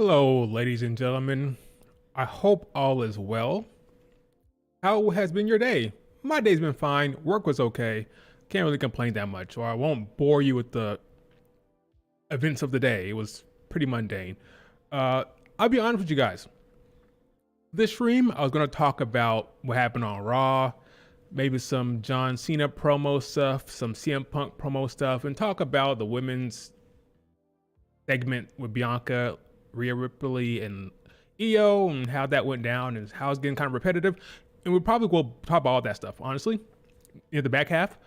Hello, ladies and gentlemen. I hope all is well. How has been your day? My day's been fine. Work was okay. Can't really complain that much, or I won't bore you with the events of the day. It was pretty mundane. I'll be honest with you guys. This stream, I was going to talk about what happened on Raw, maybe some John Cena promo stuff, some CM Punk promo stuff, and talk about the women's segment with Bianca, Rhea Ripley, and EO, and how that went down, and how it's getting kind of repetitive. And we probably will talk about all that stuff, honestly, in the back half.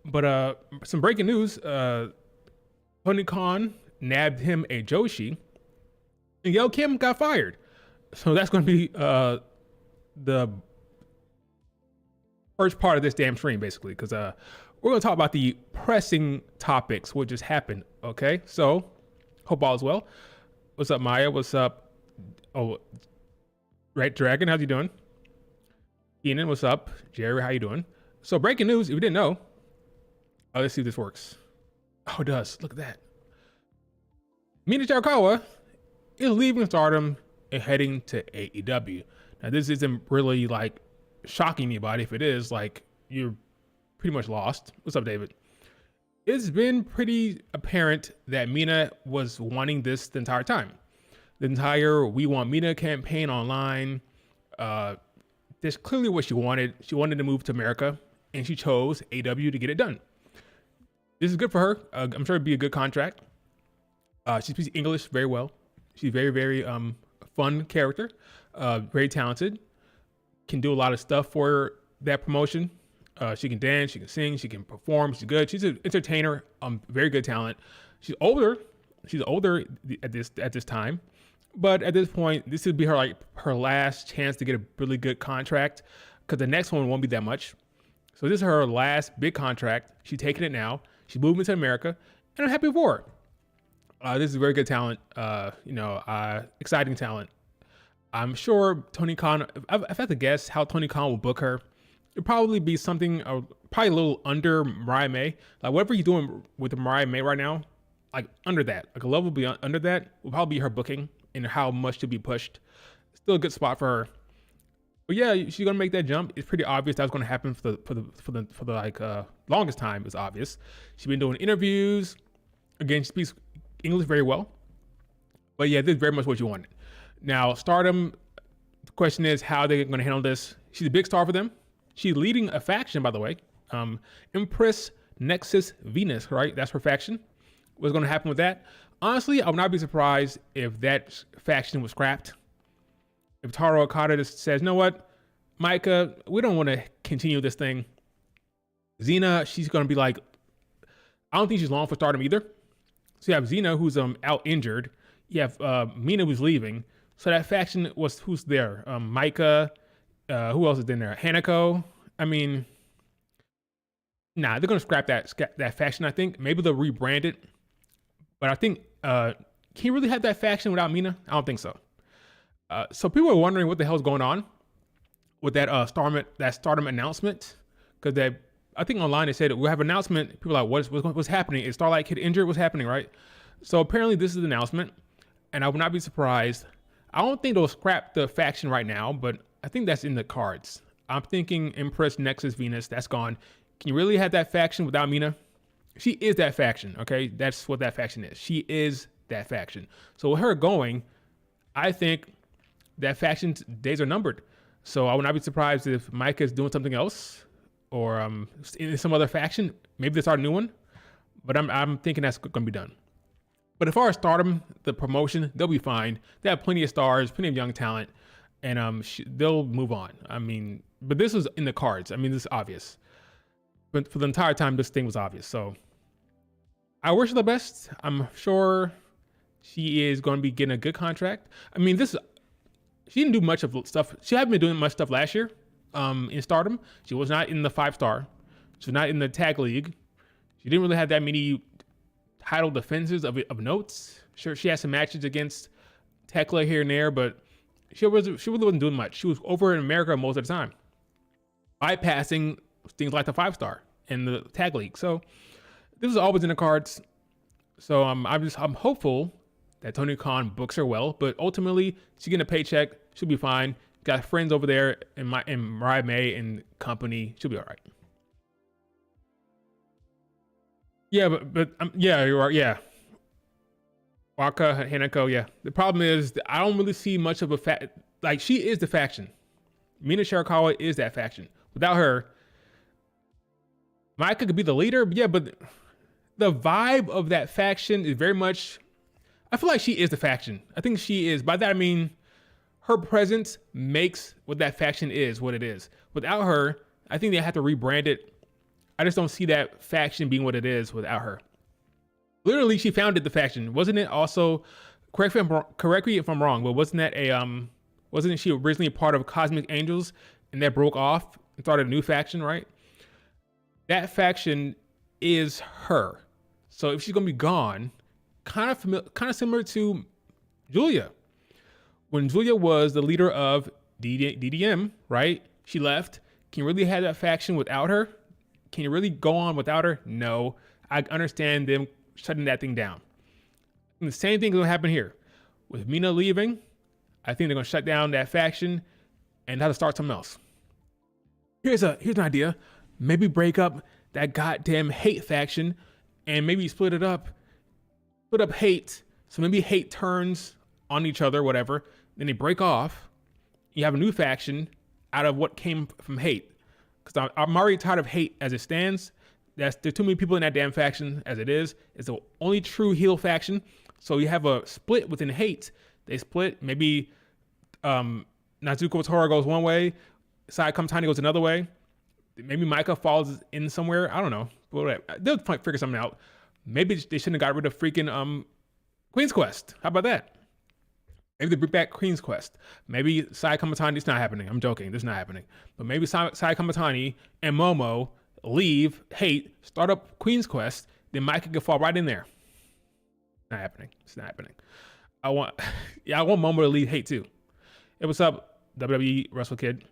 But some breaking news: Tony Khan nabbed him a Joshi, and Gail Kim got fired. So that's going to be the first part of this damn stream, basically, because we're going to talk about the pressing topics what just happened. Okay, so hope all is well. What's up, Maya? What's up? Oh, Red Dragon, how's you doing? Keenan, what's up? Jerry, how you doing? So breaking news, if you didn't know, let's see if this works. Oh, it does. Look at that. Mina Shirakawa is leaving Stardom and heading to AEW. Now, this isn't really like shocking anybody. If it is, like, you're pretty much lost. What's up, David? It's been pretty apparent that Mina was wanting this the entire time. The entire We Want Mina campaign online, that's clearly what she wanted. She wanted to move to America, and she chose AEW to get it done. This is good for her. I'm sure it'd be a good contract. She speaks English very well. She's very, very fun character, very talented, can do a lot of stuff for that promotion. She can dance, she can sing, she can perform. She's good. She's an entertainer. Very good talent. She's older. She's older at this time, but at this point, this would be her last chance to get a really good contract, because the next one won't be that much. So this is her last big contract. She's taking it now. She's moving to America, and I'm happy for her. This is very good talent. Exciting talent. I'm sure Tony Khan. If I had to guess how Tony Khan will book her, it'd probably be something, probably a little under Mariah May. Like whatever you're doing with Mariah May right now, like under that, like a level beyond under that, will probably be her booking and how much to be pushed. Still a good spot for her. But yeah, she's gonna make that jump. It's pretty obvious that's gonna happen for the longest time. It's obvious. She's been doing interviews. Again, she speaks English very well. But yeah, this is very much what you wanted. Now, Stardom, the question is how they're going to handle this. She's a big star for them. She's leading a faction, by the way. Empress Nexus Venus, right? That's her faction. What's going to happen with that? Honestly, I would not be surprised if that faction was scrapped. If Taro Okada just says, you know what, Micah, we don't want to continue this thing. Xena, she's going to be like, I don't think she's long for Stardom either. So you have Xena, who's out injured. You have Mina, who's leaving. So that faction was who's there? Micah. Who else is in there? Hanako. I mean, they're gonna scrap that faction. I think maybe they'll rebrand it. But I think can you really have that faction without Mina? I don't think so. So people are wondering what the hell's going on with that Stardom announcement, because I think online they said we have an announcement. People are like, what's happening? Is Starlight Kid injured? What's happening, right? So apparently this is an announcement, and I would not be surprised. I don't think they'll scrap the faction right now, but I think that's in the cards. I'm thinking Empress Nexus Venus, that's gone. Can you really have that faction without Mina? She is that faction, okay? That's what that faction is. She is that faction. So with her going, I think that faction's days are numbered. So I would not be surprised if Micah's doing something else, or in some other faction. Maybe they start a new one, but I'm thinking that's going to be done. But as far as Stardom, the promotion, they'll be fine. They have plenty of stars, plenty of young talent, and they'll move on. I mean, but this was in the cards. I mean, this is obvious. But for the entire time, this thing was obvious. So I wish her the best. I'm sure she is going to be getting a good contract. I mean, she didn't do much of stuff. She hadn't been doing much stuff last year in Stardom. She was not in the 5-star. She was not in the tag league. She didn't really have that many title defenses of notes. Sure, she had some matches against Tekla here and there, but she really wasn't doing much. She was over in America most of the time, bypassing things like the 5-star and the tag league. So this is always in the cards. So I'm hopeful that Tony Khan books her well, but ultimately she's getting a paycheck. She'll be fine. Got friends over there in Mariah May and company. She'll be all right. Yeah, but yeah, you're right. Yeah. Waka, Hanako, yeah. The problem is I don't really see much of a like she is the faction. Mina Shirakawa is that faction. Without her, Micah could be the leader, yeah, but the vibe of that faction is very much, I feel like she is the faction. I think she is. By that I mean her presence makes what that faction is what it is. Without her, I think they have to rebrand it. I just don't see that faction being what it is without her. Literally, she founded the faction. Wasn't it also, correct me if I'm wrong, but wasn't that wasn't she originally part of Cosmic Angels and that broke off and started a new faction, right? That faction is her. So if she's gonna be gone, kind of similar to Julia. When Julia was the leader of DDM, right? She left. Can you really have that faction without her? Can you really go on without her? No. I understand them shutting that thing down. And the same thing is gonna happen here. With Mina leaving, I think they're gonna shut down that faction and have to start something else. Here's an idea. Maybe break up that goddamn hate faction and maybe split up hate. So maybe hate turns on each other, whatever. Then they break off. You have a new faction out of what came from hate. Because I'm already tired of hate as it stands. There's too many people in that damn faction as it is. It's the only true heel faction. So you have a split within hate. They split. Maybe Nazuko Tora goes one way. Sai Kamitani goes another way. Maybe Micah falls in somewhere. I don't know. Whatever. They'll figure something out. Maybe they shouldn't have got rid of freaking Queen's Quest. How about that? Maybe they bring back Queen's Quest. Maybe Sai Kamitani. It's not happening. I'm joking. This is not happening. But maybe Sai Kamitani and Momo leave hate, start up Queen's Quest. Then Micah could fall right in there. Not happening. It's not happening. I want Momo to leave hate too. Hey, what's up, WWE Wrestle Kid?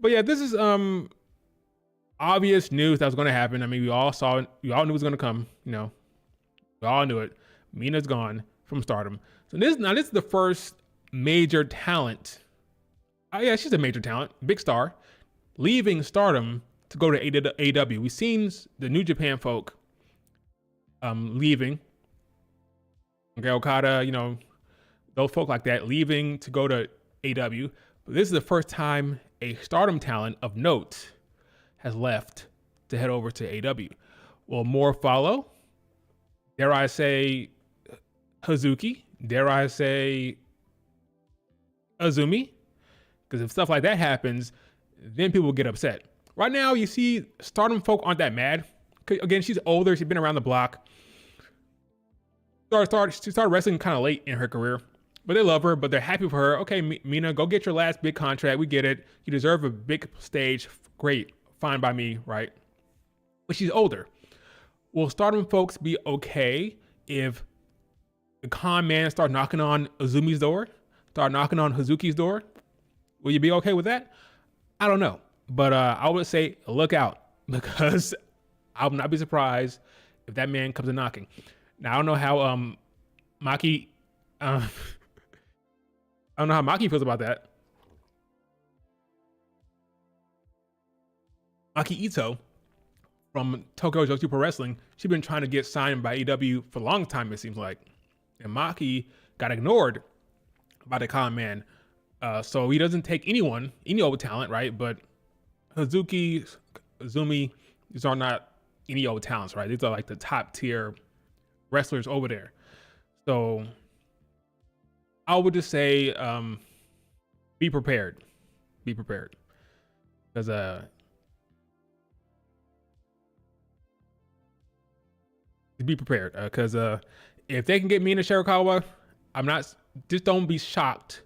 But yeah, this is obvious news that was going to happen. I mean, we all saw it. We all knew it was going to come. You know, we all knew it. Mina's gone from Stardom. So this is the first major talent. Yeah, she's a major talent, big star, leaving Stardom to go to AEW. We've seen the New Japan folk leaving. Okay, Okada, you know, those folk like that leaving to go to AEW. But this is the first time a Stardom talent of note has left to head over to AEW. Will more follow? Dare I say Hazuki? Dare I say Azumi? Because if stuff like that happens, then people get upset. Right now, you see Stardom folk aren't that mad. Again, she's older. She's been around the block. She started wrestling kind of late in her career. But they love her, but they're happy for her. Okay, Mina, go get your last big contract. We get it. You deserve a big stage. Great. Fine by me, right? But she's older. Will Stardom folks be okay if the con man start knocking on Azumi's door? Start knocking on Hazuki's door? Will you be okay with that? I don't know. But I would say look out, because I would not be surprised if that man comes a knocking. Now, I don't know how Maki... I don't know how Maki feels about that. Maki Ito from Tokyo Joshi Pro Wrestling, she's been trying to get signed by AEW for a long time, it seems like. And Maki got ignored by the con man. So he doesn't take any old talent, right? But Hazuki, Azumi, these are not any old talents, right? These are like the top tier wrestlers over there. So I would just say, be prepared. Be prepared. Because be prepared. Because if they can get Mina Shirakawa, just don't be shocked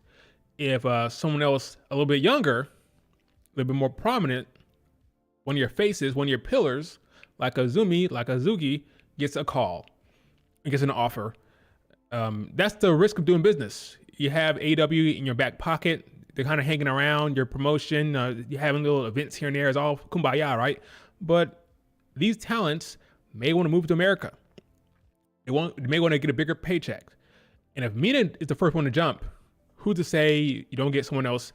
if someone else a little bit younger, a little bit more prominent, one of your faces, one of your pillars, like Azumi, like Azuki, gets a call and gets an offer. That's the risk of doing business. You have AEW in your back pocket. They're kind of hanging around your promotion. You're having little events here and there. It's all kumbaya, right? But these talents may want to move to America. They may want to get a bigger paycheck. And if Mina is the first one to jump, who's to say you don't get someone else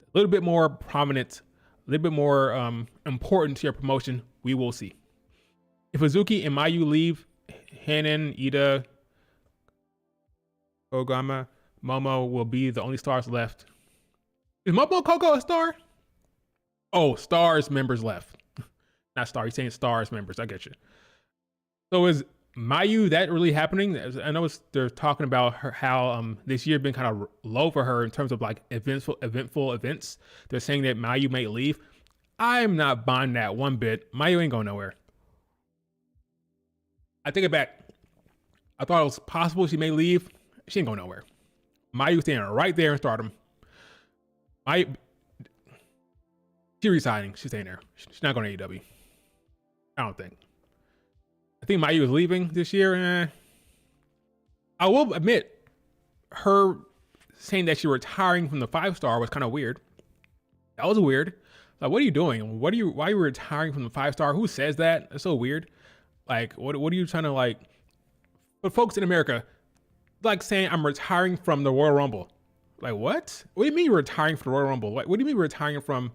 a little bit more prominent, a little bit more important to your promotion? We will see. If Hazuki and Mayu leave, Hanan, Ida, Ogama, Momo will be the only stars left. Is Momo Coco a star? Oh, stars members left. Not star. He's saying stars members. I get you. So is Mayu that really happening? I know they're talking about her, how this year been kind of low for her in terms of like eventful events. They're saying that Mayu may leave. I'm not buying that one bit. Mayu ain't going nowhere. I take it back. I thought it was possible she may leave. She ain't going nowhere. Mayu standing right there in Stardom. She's resigning. She's staying there. She's not going to AEW. I don't think. I think Mayu is leaving this year. I will admit, her saying that she's retiring from the 5-star was kind of weird. That was weird. Like, what are you doing? Why are you retiring from the 5-star? Who says that? That's so weird. Like, what are you trying to like? But folks in America, like saying I'm retiring from the Royal Rumble. Like, what? What do you mean you're retiring from the Royal Rumble? What do you mean retiring from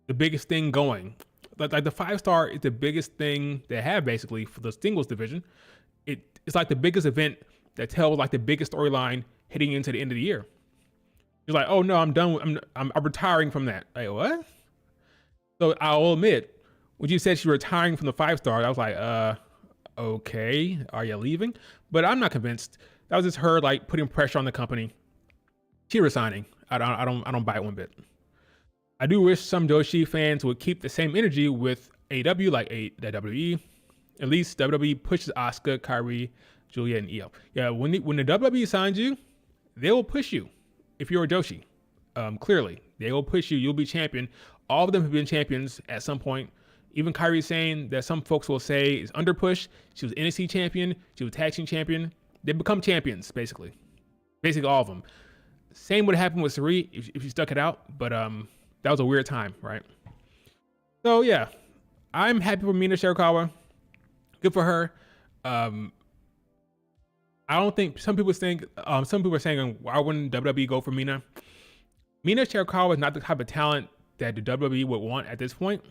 the biggest thing going? Like the 5-star is the biggest thing they have basically for the singles division. It's like the biggest event that tells like the biggest storyline heading into the end of the year. You're like, oh no, I'm done. I'm retiring from that. Like, what? So I'll admit, when you said she's retiring from the 5-star, I was like, okay, are you leaving? But I'm not convinced. That was just her like putting pressure on the company. She resigning. I don't buy it one bit. I do wish some Joshi fans would keep the same energy with AEW like WWE. At least WWE pushes Asuka, Kairi, Julia, and Io. Yeah, when the WWE signs you, they will push you. If you're a Joshi, clearly they will push you. You'll be champion. All of them have been champions at some point. Even Kairi saying that some folks will say is under push. She was NXT champion. She was tag team champion. They become champions basically. Basically all of them. Same would happen with Sari if you stuck it out, but that was a weird time, right? So yeah, I'm happy for Mina Shirakawa. Good for her. I don't think some people are saying why wouldn't WWE go for Mina? Mina Shirakawa is not the type of talent that the WWE would want at this point.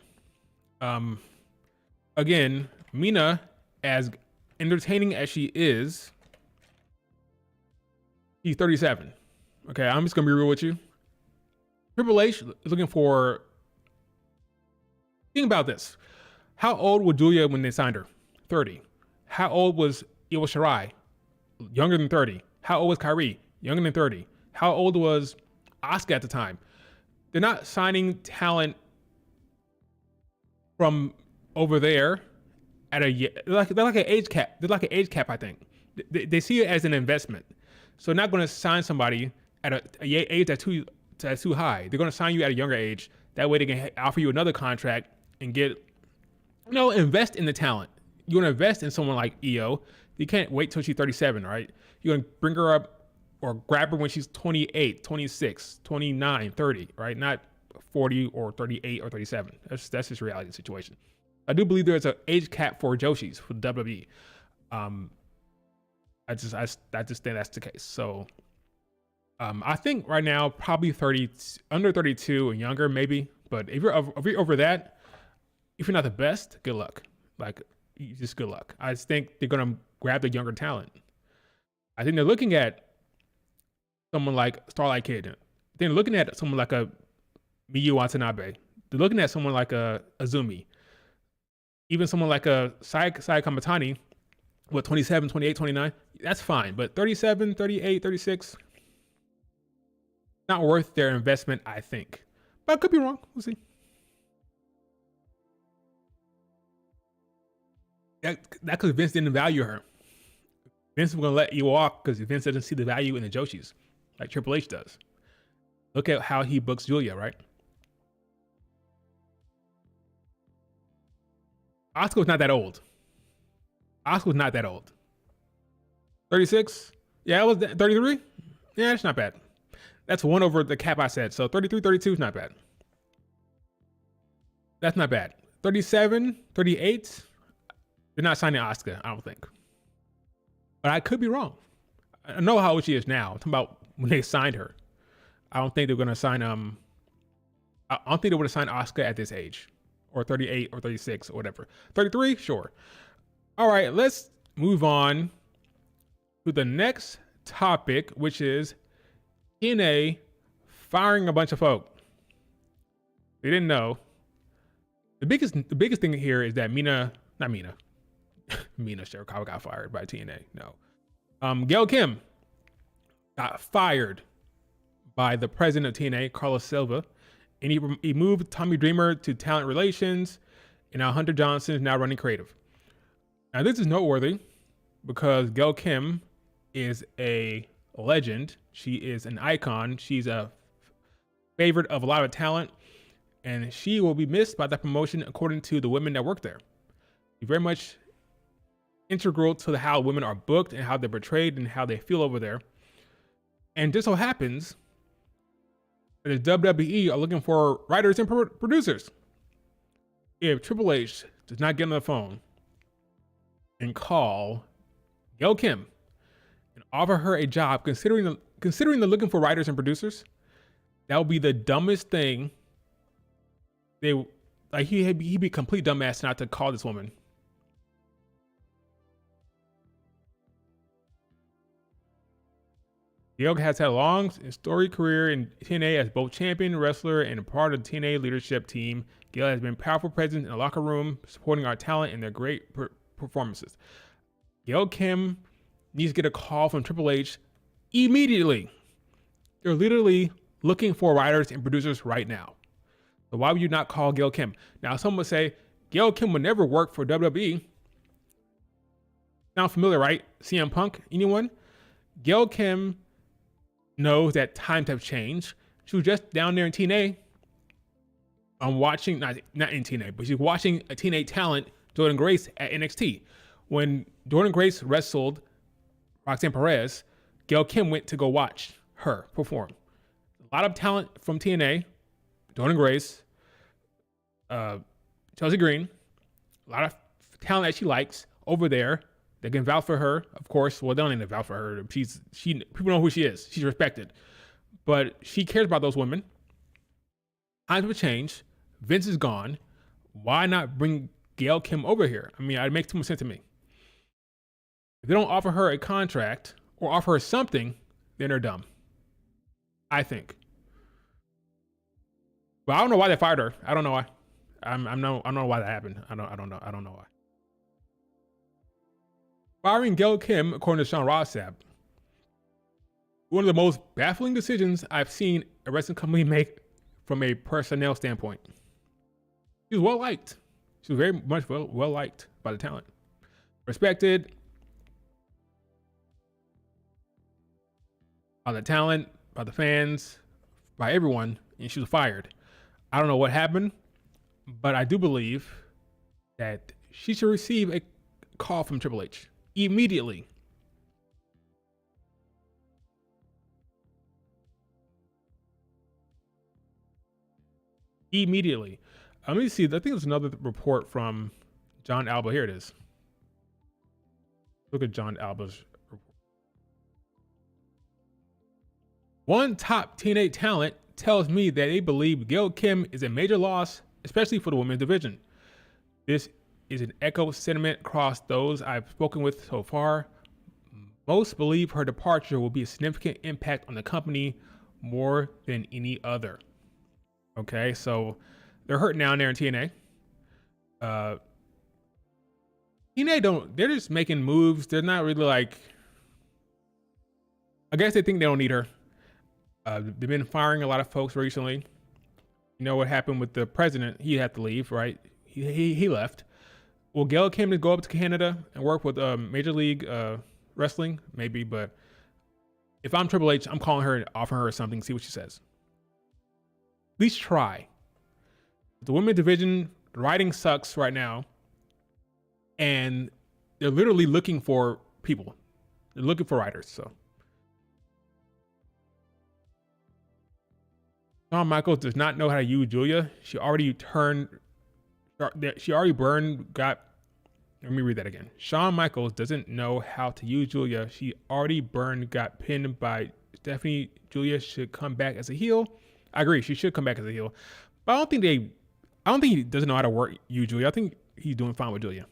Again, Mina, as entertaining as she is, she's 37. Okay, I'm just gonna be real with you. Triple H is looking for. Think about this. How old was Julia when they signed her? 30. How old was Io Shirai? Younger than 30. How old was Kairi? Younger than 30. How old was Asuka at the time? They're not signing talent from over there at they're like an age cap. They're like an age cap, I think. They see it as an investment. So they're not going to sign somebody at an age that's too high. They're going to sign you at a younger age. That way they can offer you another contract and get, invest in the talent. You're going to invest in someone like Io. You can't wait till she's 37, right? You're going to bring her up or grab her when she's 28, 26, 29, 30, right? Not 40 or 38 or 37. That's just reality of the situation. I do believe there's an age cap for Joshis for WWE. I just think that's the case. So I think right now probably 30, under 32 and younger maybe. But if you're over that, if you're not the best, good luck. Like, just good luck. I just think they're gonna grab the younger talent. I think they're looking at someone like Starlight Kid. They're looking at someone like a Miyu Watanabe. They're looking at someone like a Azumi. Even someone like a Sai Kamatani, 27, 28, 29, that's fine. But 37, 38, 36, not worth their investment, I think. But I could be wrong. We'll see. That because Vince didn't value her. Vince was going to let you walk because Vince doesn't see the value in the Joshis like Triple H does. Look at how he books Julia, right? Asuka was not that old. 36? Yeah, it was 33? Yeah, that's not bad. That's one over the cap I said. So 33, 32 is not bad. That's not bad. 37, 38, they're not signing Asuka, I don't think. But I could be wrong. I know how old she is now. I'm talking about when they signed her. I don't think they're gonna sign I don't think they would have signed Asuka at this age, or 38 or 36 or whatever. 33, sure. All right, let's move on to the next topic, which is TNA firing a bunch of folk. They didn't know. The biggest thing here is that Mina Shirakawa got fired by TNA. No. Gail Kim got fired by the president of TNA, Carlos Silva, and he moved Tommy Dreamer to talent relations, and now Hunter Johnson is now running creative. Now this is noteworthy because Gail Kim is a legend. She is an icon. She's a favorite of a lot of talent, and she will be missed by that promotion according to the women that work there. She's very much integral to how women are booked and how they're portrayed and how they feel over there. And just so happens that the WWE are looking for writers and producers. If Triple H does not get on the phone and call Gail Kim and offer her a job, considering they're looking for writers and producers, that would be the dumbest thing. He'd be a complete dumbass not to call this woman. Gail has had a long and storied career in TNA as both champion, wrestler, and a part of the TNA leadership team. Gail has been a powerful presence in the locker room, supporting our talent and their great performances. Gail Kim needs to get a call from Triple H immediately. They're literally looking for writers and producers right now. So why would you not call Gail Kim? Now, some would say Gail Kim would never work for WWE. Sound familiar, right? CM Punk, anyone? Gail Kim knows that times have changed. She was just down there in TNA. I'm watching, not in TNA, but she's watching a TNA talent, Jordynne Grace, at NXT. When Jordynne Grace wrestled Roxanne Perez, Gail Kim went to go watch her perform. A lot of talent from TNA, Jordynne Grace, Chelsea Green, a lot of talent that she likes over there. They can vouch for her, of course. Well, they don't need to vouch for her. People know who she is. She's respected. But she cares about those women. Times have changed. Vince is gone. Why not bring Gail Kim over here? I mean, it makes too much sense to me. If they don't offer her a contract or offer her something, then they're dumb. I think. But I don't know why they fired her. I don't know why. I don't know why that happened. I don't know why. Firing Gail Kim, according to Sean Ross Sapp, one of the most baffling decisions I've seen a wrestling company make from a personnel standpoint. She was well liked. She was very much well liked by the talent. Respected by the talent, by the fans, by everyone, and she was fired. I don't know what happened, but I do believe that she should receive a call from Triple H immediately. Immediately. Let me see. I think there's another report from John Alba. Here it is. Look at John Alba's report. One top TNA talent tells me that they believe Gail Kim is a major loss, especially for the women's division. This is an echo sentiment across those I've spoken with so far. Most believe her departure will be a significant impact on the company more than any other. Okay, so they're hurting down there in TNA. They're just making moves. They're not really like, I guess they think they don't need her. They've been firing a lot of folks recently. You know what happened with the president? He had to leave, right? He left. Will Gail Kim to go up to Canada and work with Major League Wrestling? Maybe, but if I'm Triple H, I'm calling her and offering her something, see what she says. At least try. The women's division, the writing sucks right now, and they're literally looking for people. They're looking for writers, so. Shawn Michaels does not know how to use Julia. She already Let me read that again. Shawn Michaels doesn't know how to use Julia. She already got pinned by Stephanie. Julia should come back as a heel. I agree. She should come back as a heel. But I don't think he doesn't know how to work you, Julia. I think he's doing fine with Julia.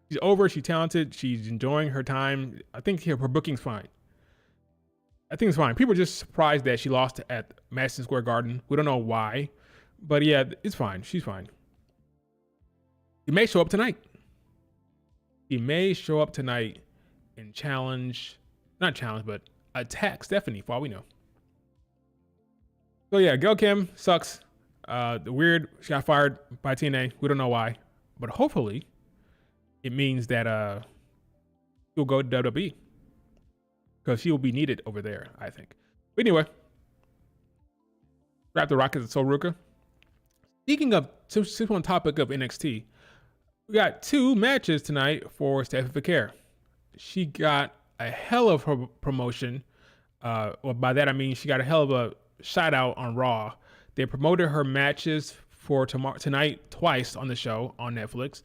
She's over. She's talented. She's enjoying her time. I think her booking's fine. I think it's fine. People are just surprised that she lost at Madison Square Garden. We don't know why. But yeah, it's fine. She's fine. He may show up tonight. He may show up tonight and attack Stephanie for all we know. So yeah, Gail Kim sucks. She got fired by TNA. We don't know why. But hopefully it means that she'll go to WWE. Because she will be needed over there, I think. But anyway, wrap the Rockets at Sol Ruka. Speaking of, since we're on topic of NXT, we got 2 matches tonight for Stephanie Vaquer. She got a hell of a promotion. Well, by that I mean she got a hell of a shout out on Raw. They promoted her matches for tonight twice on the show on Netflix,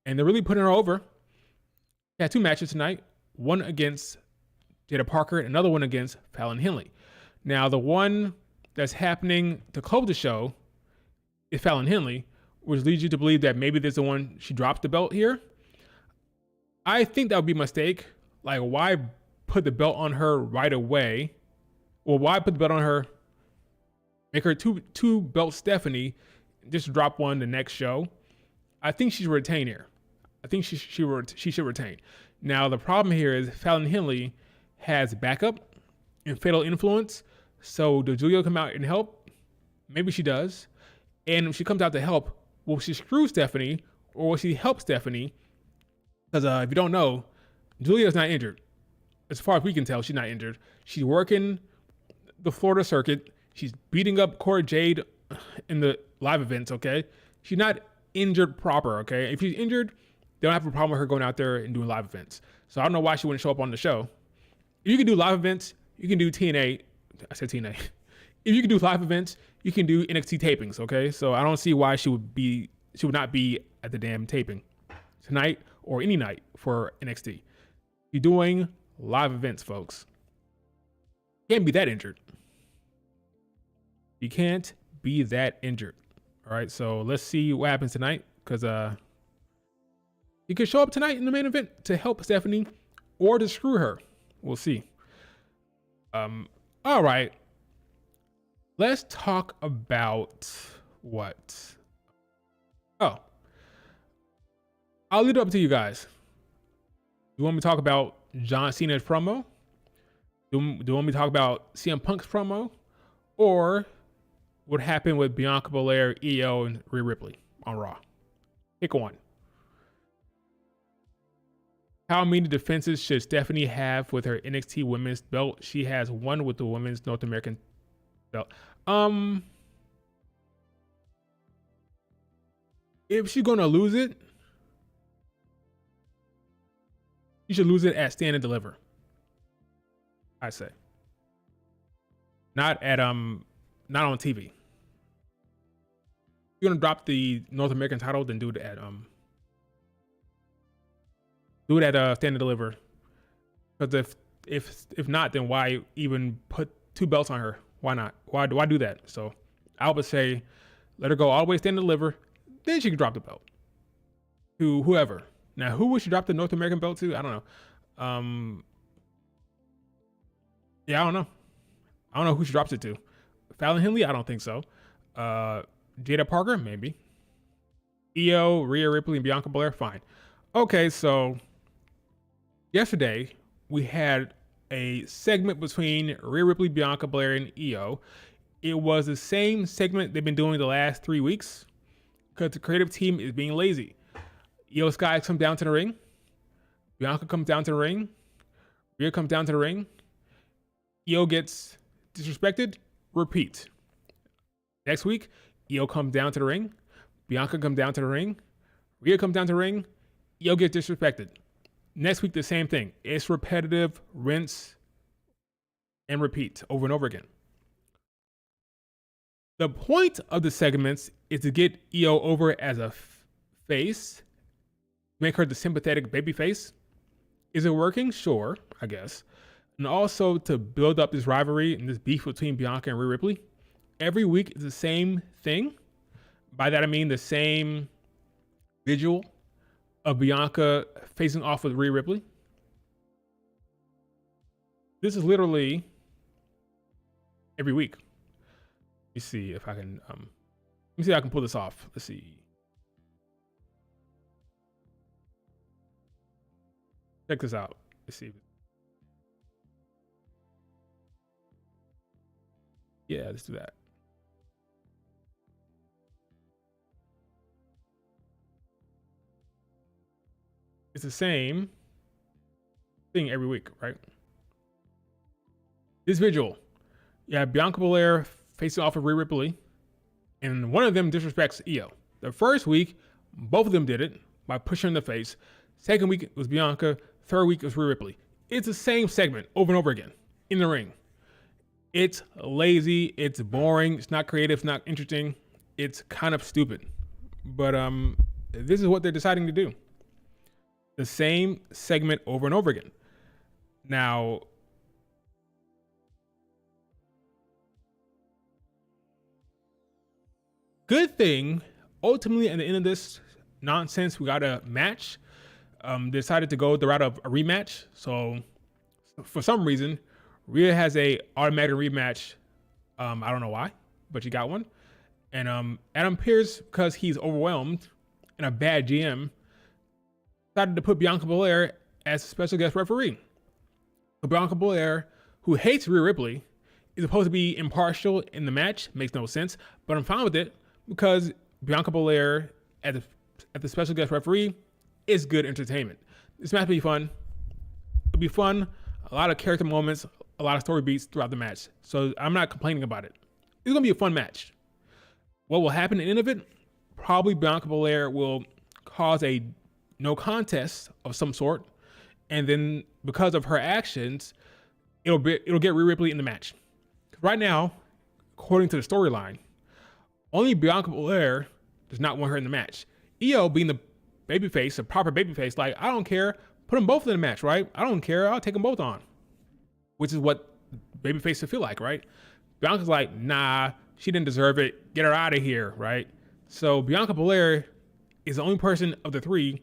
and they're really putting her over. She had 2 matches tonight, one against Jada Parker and another one against Fallon Henley. Now, the one that's happening to close the show is Fallon Henley, which leads you to believe that maybe there's the one she dropped the belt here. I think that would be a mistake. Like, why put the belt on her right away? Well, why put the belt on her? Make her two belt Stephanie, just drop one the next show. I think she should retain here. I think she should retain. Now, the problem here is Fallon Henley has backup and Fatal Influence. So does Julia come out and help? Maybe she does. And if she comes out to help, will she screw Stephanie or will she help Stephanie? Because if you don't know, Julia's not injured. As far as we can tell, she's not injured. She's working the Florida circuit. She's beating up Cora Jade in the live events, okay? She's not injured proper, okay? If she's injured, they don't have a problem with her going out there and doing live events. So I don't know why she wouldn't show up on the show. If you can do live events, you can do TNA. I said TNA. If you can do live events, you can do NXT tapings, okay? So I don't see why she would not be at the damn taping tonight or any night for NXT. You're doing live events, folks. You can't be that injured. You can't be that injured. All right, so let's see what happens tonight, because you could show up tonight in the main event to help Stephanie or to screw her. We'll see. All right. Let's talk about what? Oh. I'll leave it up to you guys. You want me to talk about John Cena's promo? Do you want me to talk about CM Punk's promo? Or what happened with Bianca Belair, EO, and Rhea Ripley on Raw? Pick one. How many defenses should Stephanie have with her NXT women's belt? She has one with the women's North American belt. If she's gonna lose it, you should lose it at Stand and Deliver. I say. Not on TV. If you're gonna drop the North American title, then do it at Stand and Deliver. Because if not, then why even put 2 belts on her? Why not? Why do that? So I would say let her go all the way Stand and Deliver, then she can drop the belt to whoever. Now, who would she drop the North American belt to? I don't know. Yeah, I don't know. I don't know who she drops it to. Fallon Henley? I don't think so. Jada Parker? Maybe. EO, Rhea Ripley, and Bianca Belair? Fine. Okay, so yesterday we had a segment between Rhea Ripley, Bianca Belair, and EO. It was the same segment they've been doing the last 3 weeks because the creative team is being lazy. EO Sky comes down to the ring. Bianca comes down to the ring. Rhea comes down to the ring. EO gets disrespected. Repeat. Next week, EO comes down to the ring. Bianca comes down to the ring. Rhea comes down to the ring. EO gets disrespected. Next week, the same thing. It's repetitive, rinse, and repeat over and over again. The point of the segments is to get EO over as a face, make her the sympathetic babyface. Is it working? Sure, I guess. And also to build up this rivalry and this beef between Bianca and Rhea Ripley. Every week is the same thing. By that I mean the same visual of Bianca facing off with Rhea Ripley. This is literally every week. Let me see if I can pull this off. Let's see. Check this out. Let's see. Yeah, let's do that. It's the same thing every week, right? This visual. Yeah, Bianca Belair facing off of Rhea Ripley, and one of them disrespects Io. The first week, both of them did it by pushing her in the face. Second week was Bianca. Third week was Rhea Ripley. It's the same segment over and over again in the ring. It's lazy. It's boring. It's not creative. It's not interesting. It's kind of stupid. But this is what they're deciding to do. The same segment over and over again. Now, good thing, ultimately, at the end of this nonsense, we got a match. They decided to go the route of a rematch. So, for some reason, Rhea has a automatic rematch. I don't know why, but she got one. And Adam Pearce, because he's overwhelmed and a bad GM, decided to put Bianca Belair as a special guest referee. So Bianca Belair, who hates Rhea Ripley, is supposed to be impartial in the match. Makes no sense, but I'm fine with it because Bianca Belair at the special guest referee is good entertainment. This match will be fun. It'll be fun. A lot of character moments, a lot of story beats throughout the match. So I'm not complaining about it. It's gonna be a fun match. What will happen at the end of it? Probably Bianca Belair will cause a no contest of some sort, and then because of her actions, it'll get Rhea Ripley in the match. Right now, according to the storyline, only Bianca Belair does not want her in the match. Io, being the babyface, a proper babyface, like, I don't care, put them both in the match, right? I don't care, I'll take them both on. Which is what babyfaces feel like, right? Bianca's like, nah, she didn't deserve it, get her out of here, right? So Bianca Belair is the only person of the three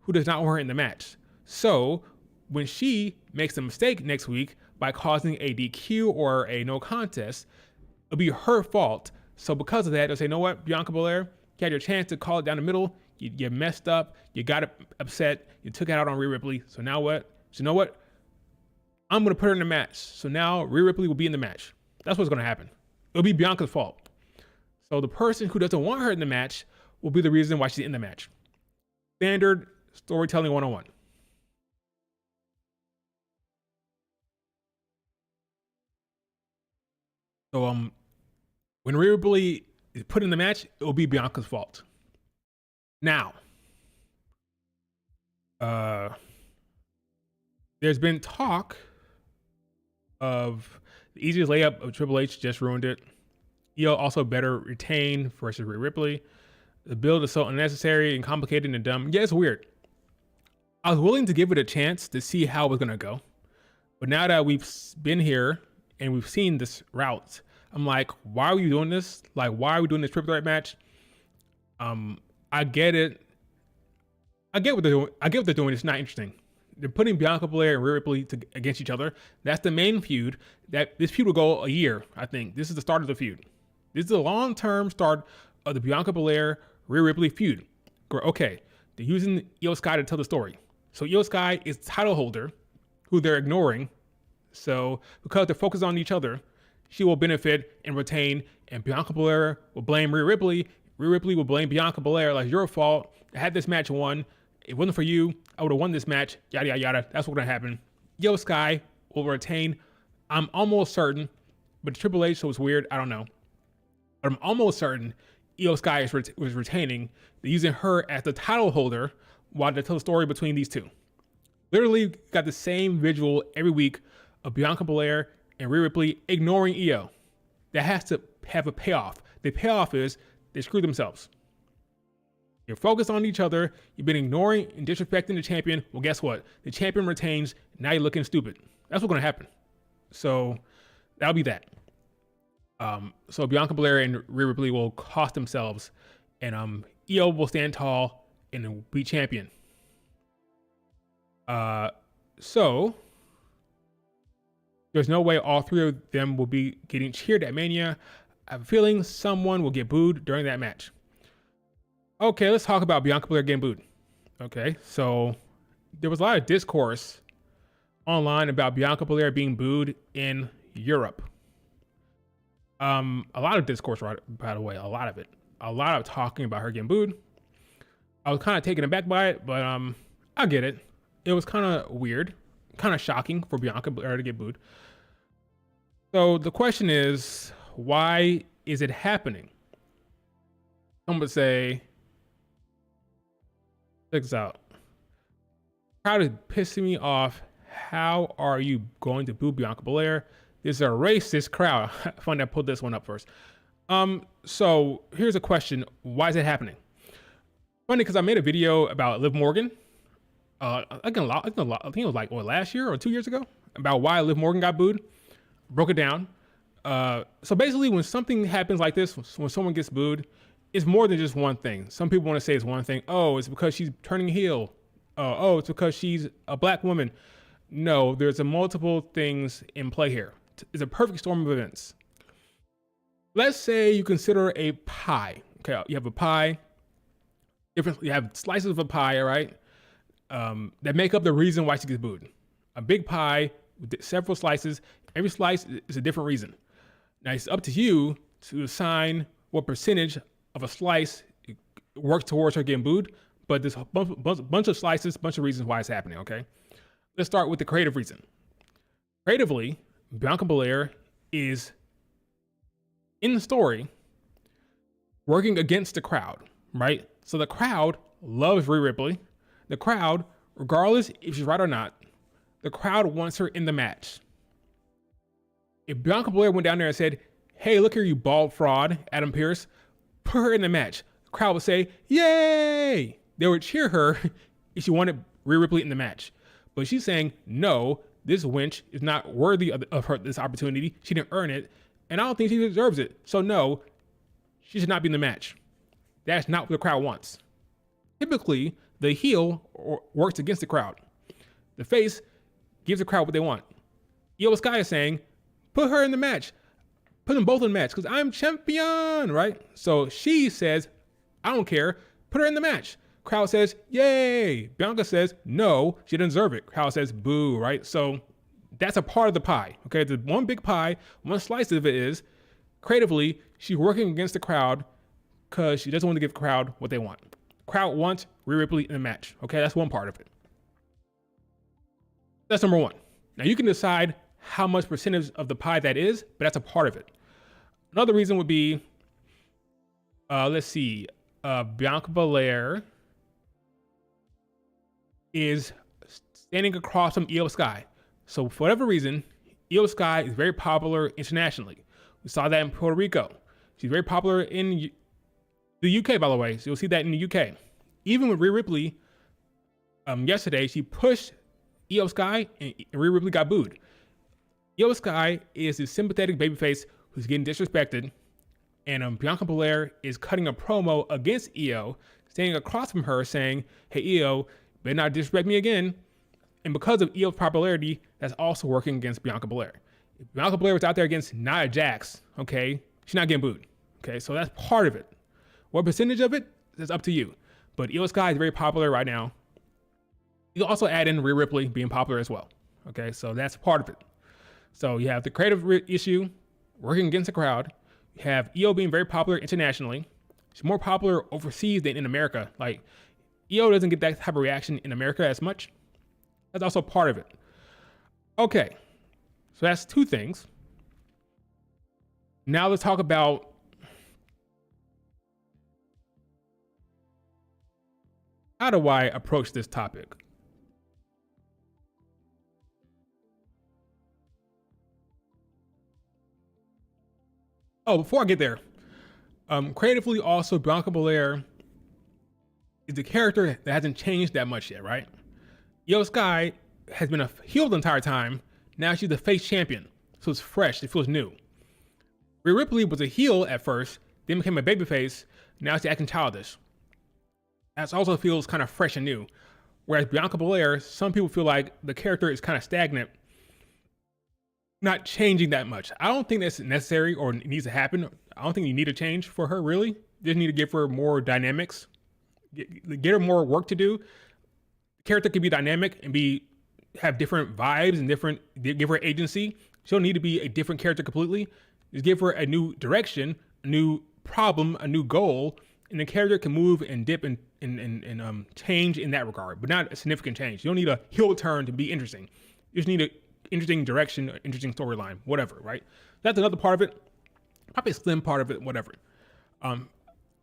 who does not want her in the match. So when she makes a mistake next week by causing a DQ or a no contest, it'll be her fault. So because of that, they'll say, you know what, Bianca Belair, you had your chance to call it down the middle. You messed up. You got upset. You took it out on Rhea Ripley. So now what? So you know what? I'm going to put her in the match. So now Rhea Ripley will be in the match. That's what's going to happen. It'll be Bianca's fault. So the person who doesn't want her in the match will be the reason why she's in the match. Standard storytelling 101. So when Rhea Ripley is put in the match, it will be Bianca's fault. Now, there's been talk of the easiest layup of Triple H just ruined it. Io also better retain versus Rhea Ripley. The build is so unnecessary and complicated and dumb. Yeah, it's weird. I was willing to give it a chance to see how it was gonna go, but now that we've been here and we've seen this route, I'm like, why are we doing this? Like, why are we doing this triple threat match? I get it. I get what they're doing. I get what they're doing. It's not interesting. They're putting Bianca Belair and Rhea Ripley against each other. That's the main feud. That this feud will go a year. I think this is the start of the feud. This is the long-term start of the Bianca Belair Rhea Ripley feud. Okay, they're using Io Sky to tell the story. So Io Sky is the title holder, who they're ignoring. So because they're focused on each other, she will benefit and retain, and Bianca Belair will blame Rhea Ripley. Rhea Ripley will blame Bianca Belair like, your fault. I had this match won. If it wasn't for you, I would have won this match. Yada, yada, yada. That's what's going to happen. Io Sky will retain. I'm almost certain, but Triple H, so it's weird. I don't know. But I'm almost certain Io Sky was retaining. They're using her as the title holder while they tell the story between these two. Literally got the same visual every week of Bianca Belair and Rhea Ripley ignoring Io. That has to have a payoff. The payoff is they screwed themselves. You're focused on each other. You've been ignoring and disrespecting the champion. Well, guess what? The champion retains. Now you're looking stupid. That's what's going to happen. So that'll be that. So Bianca Belair and Rhea Ripley will cost themselves, and Io will stand tall and be champion. So there's no way all three of them will be getting cheered at Mania. I have a feeling someone will get booed during that match. Okay, let's talk about Bianca Belair getting booed. Okay, so there was a lot of discourse online about Bianca Belair being booed in Europe. A lot of discourse, right, by the way, a lot of it. A lot of talking about her getting booed. I was kind of taken aback by it, but I get it. It was kind of weird, kind of shocking for Bianca Belair to get booed. So the question is, why is it happening? Some would say, check this out. Crowd is pissing me off. How are you going to boo Bianca Belair? This is a racist crowd. Funny I put this one up first. So here's a question. Why is it happening? Funny because I made a video about Liv Morgan. I think it was like last year or 2 years ago about why Liv Morgan got booed. Broke it down. So basically, when something happens like this, when someone gets booed, it's more than just one thing. Some people want to say it's one thing. Oh, it's because she's turning heel. Oh, it's because she's a black woman. No, there's multiple things in play here. It's a perfect storm of events. Let's say you consider a pie. Okay, you have a pie. You have slices of a pie, all right, that make up the reason why she gets booed. A big pie with several slices. Every slice is a different reason. Now, it's up to you to assign what percentage of a slice works towards her getting booed, but there's a bunch of slices, bunch of reasons why it's happening, okay? Let's start with the creative reason. Creatively, Bianca Belair is in the story working against the crowd, right? So the crowd loves Rhea Ripley. The crowd, regardless if she's right or not, the crowd wants her in the match. If Bianca Belair went down there and said, hey, look here, you bald fraud, Adam Pearce, put her in the match, the crowd would say, yay! They would cheer her if she wanted Rhea Ripley in the match. But she's saying, no, this wench is not worthy of her this opportunity. She didn't earn it, and I don't think she deserves it. So no, she should not be in the match. That's not what the crowd wants. Typically, the heel works against the crowd. The face gives the crowd what they want. Io Sky is saying, put her in the match. Put them both in the match because I'm champion, right? So she says, I don't care. Put her in the match. Crowd says, yay. Bianca says, no, she doesn't deserve it. Crowd says, boo, right? So that's a part of the pie, okay? The one big pie, one slice of it is, creatively, she's working against the crowd because she doesn't want to give the crowd what they want. Crowd wants Rhea Ripley in the match, okay? That's one part of it. That's number one. Now, you can decide how much percentage of the pie that is, but that's a part of it. Another reason would be, Bianca Belair is standing across from Io Sky. So for whatever reason, Io Sky is very popular internationally. We saw that in Puerto Rico. She's very popular in the UK, by the way. So you'll see that in the UK. Even with Rhea Ripley, yesterday, she pushed Io Sky and Rhea Ripley got booed. Io Sky is the sympathetic babyface who's getting disrespected. And Bianca Belair is cutting a promo against Io, standing across from her saying, hey, Io, better not disrespect me again. And because of Io's popularity, that's also working against Bianca Belair. If Bianca Belair was out there against Nia Jax, okay, she's not getting booed. Okay, so that's part of it. What percentage of it is up to you. But Io Sky is very popular right now. You can also add in Rhea Ripley being popular as well. Okay, so that's part of it. So you have the creative issue, working against the crowd. You have Io being very popular internationally. She's more popular overseas than in America. Like, Io doesn't get that type of reaction in America as much. That's also part of it. Okay, so that's two things. Now let's talk about how do I approach this topic? Oh, before I get there, creatively also, Bianca Belair is the character that hasn't changed that much yet, right? Io Sky has been a heel the entire time. Now she's the face champion, so it's fresh. It feels new. Rhea Ripley was a heel at first, then became a babyface. Now she's acting childish. That also feels kind of fresh and new. Whereas Bianca Belair, some people feel like the character is kind of stagnant, not changing that much. I don't think that's necessary or needs to happen. I don't think you need a change for her, really. You just need to give her more dynamics, get her more work to do. The character can be dynamic and have different vibes and give her agency. She don't need to be a different character completely. Just give her a new direction, a new problem, a new goal, and the character can move and dip and change in that regard, but not a significant change. You don't need a heel turn to be interesting. You just need an interesting direction, an interesting storyline, whatever, right? That's another part of it. Probably a slim part of it, whatever.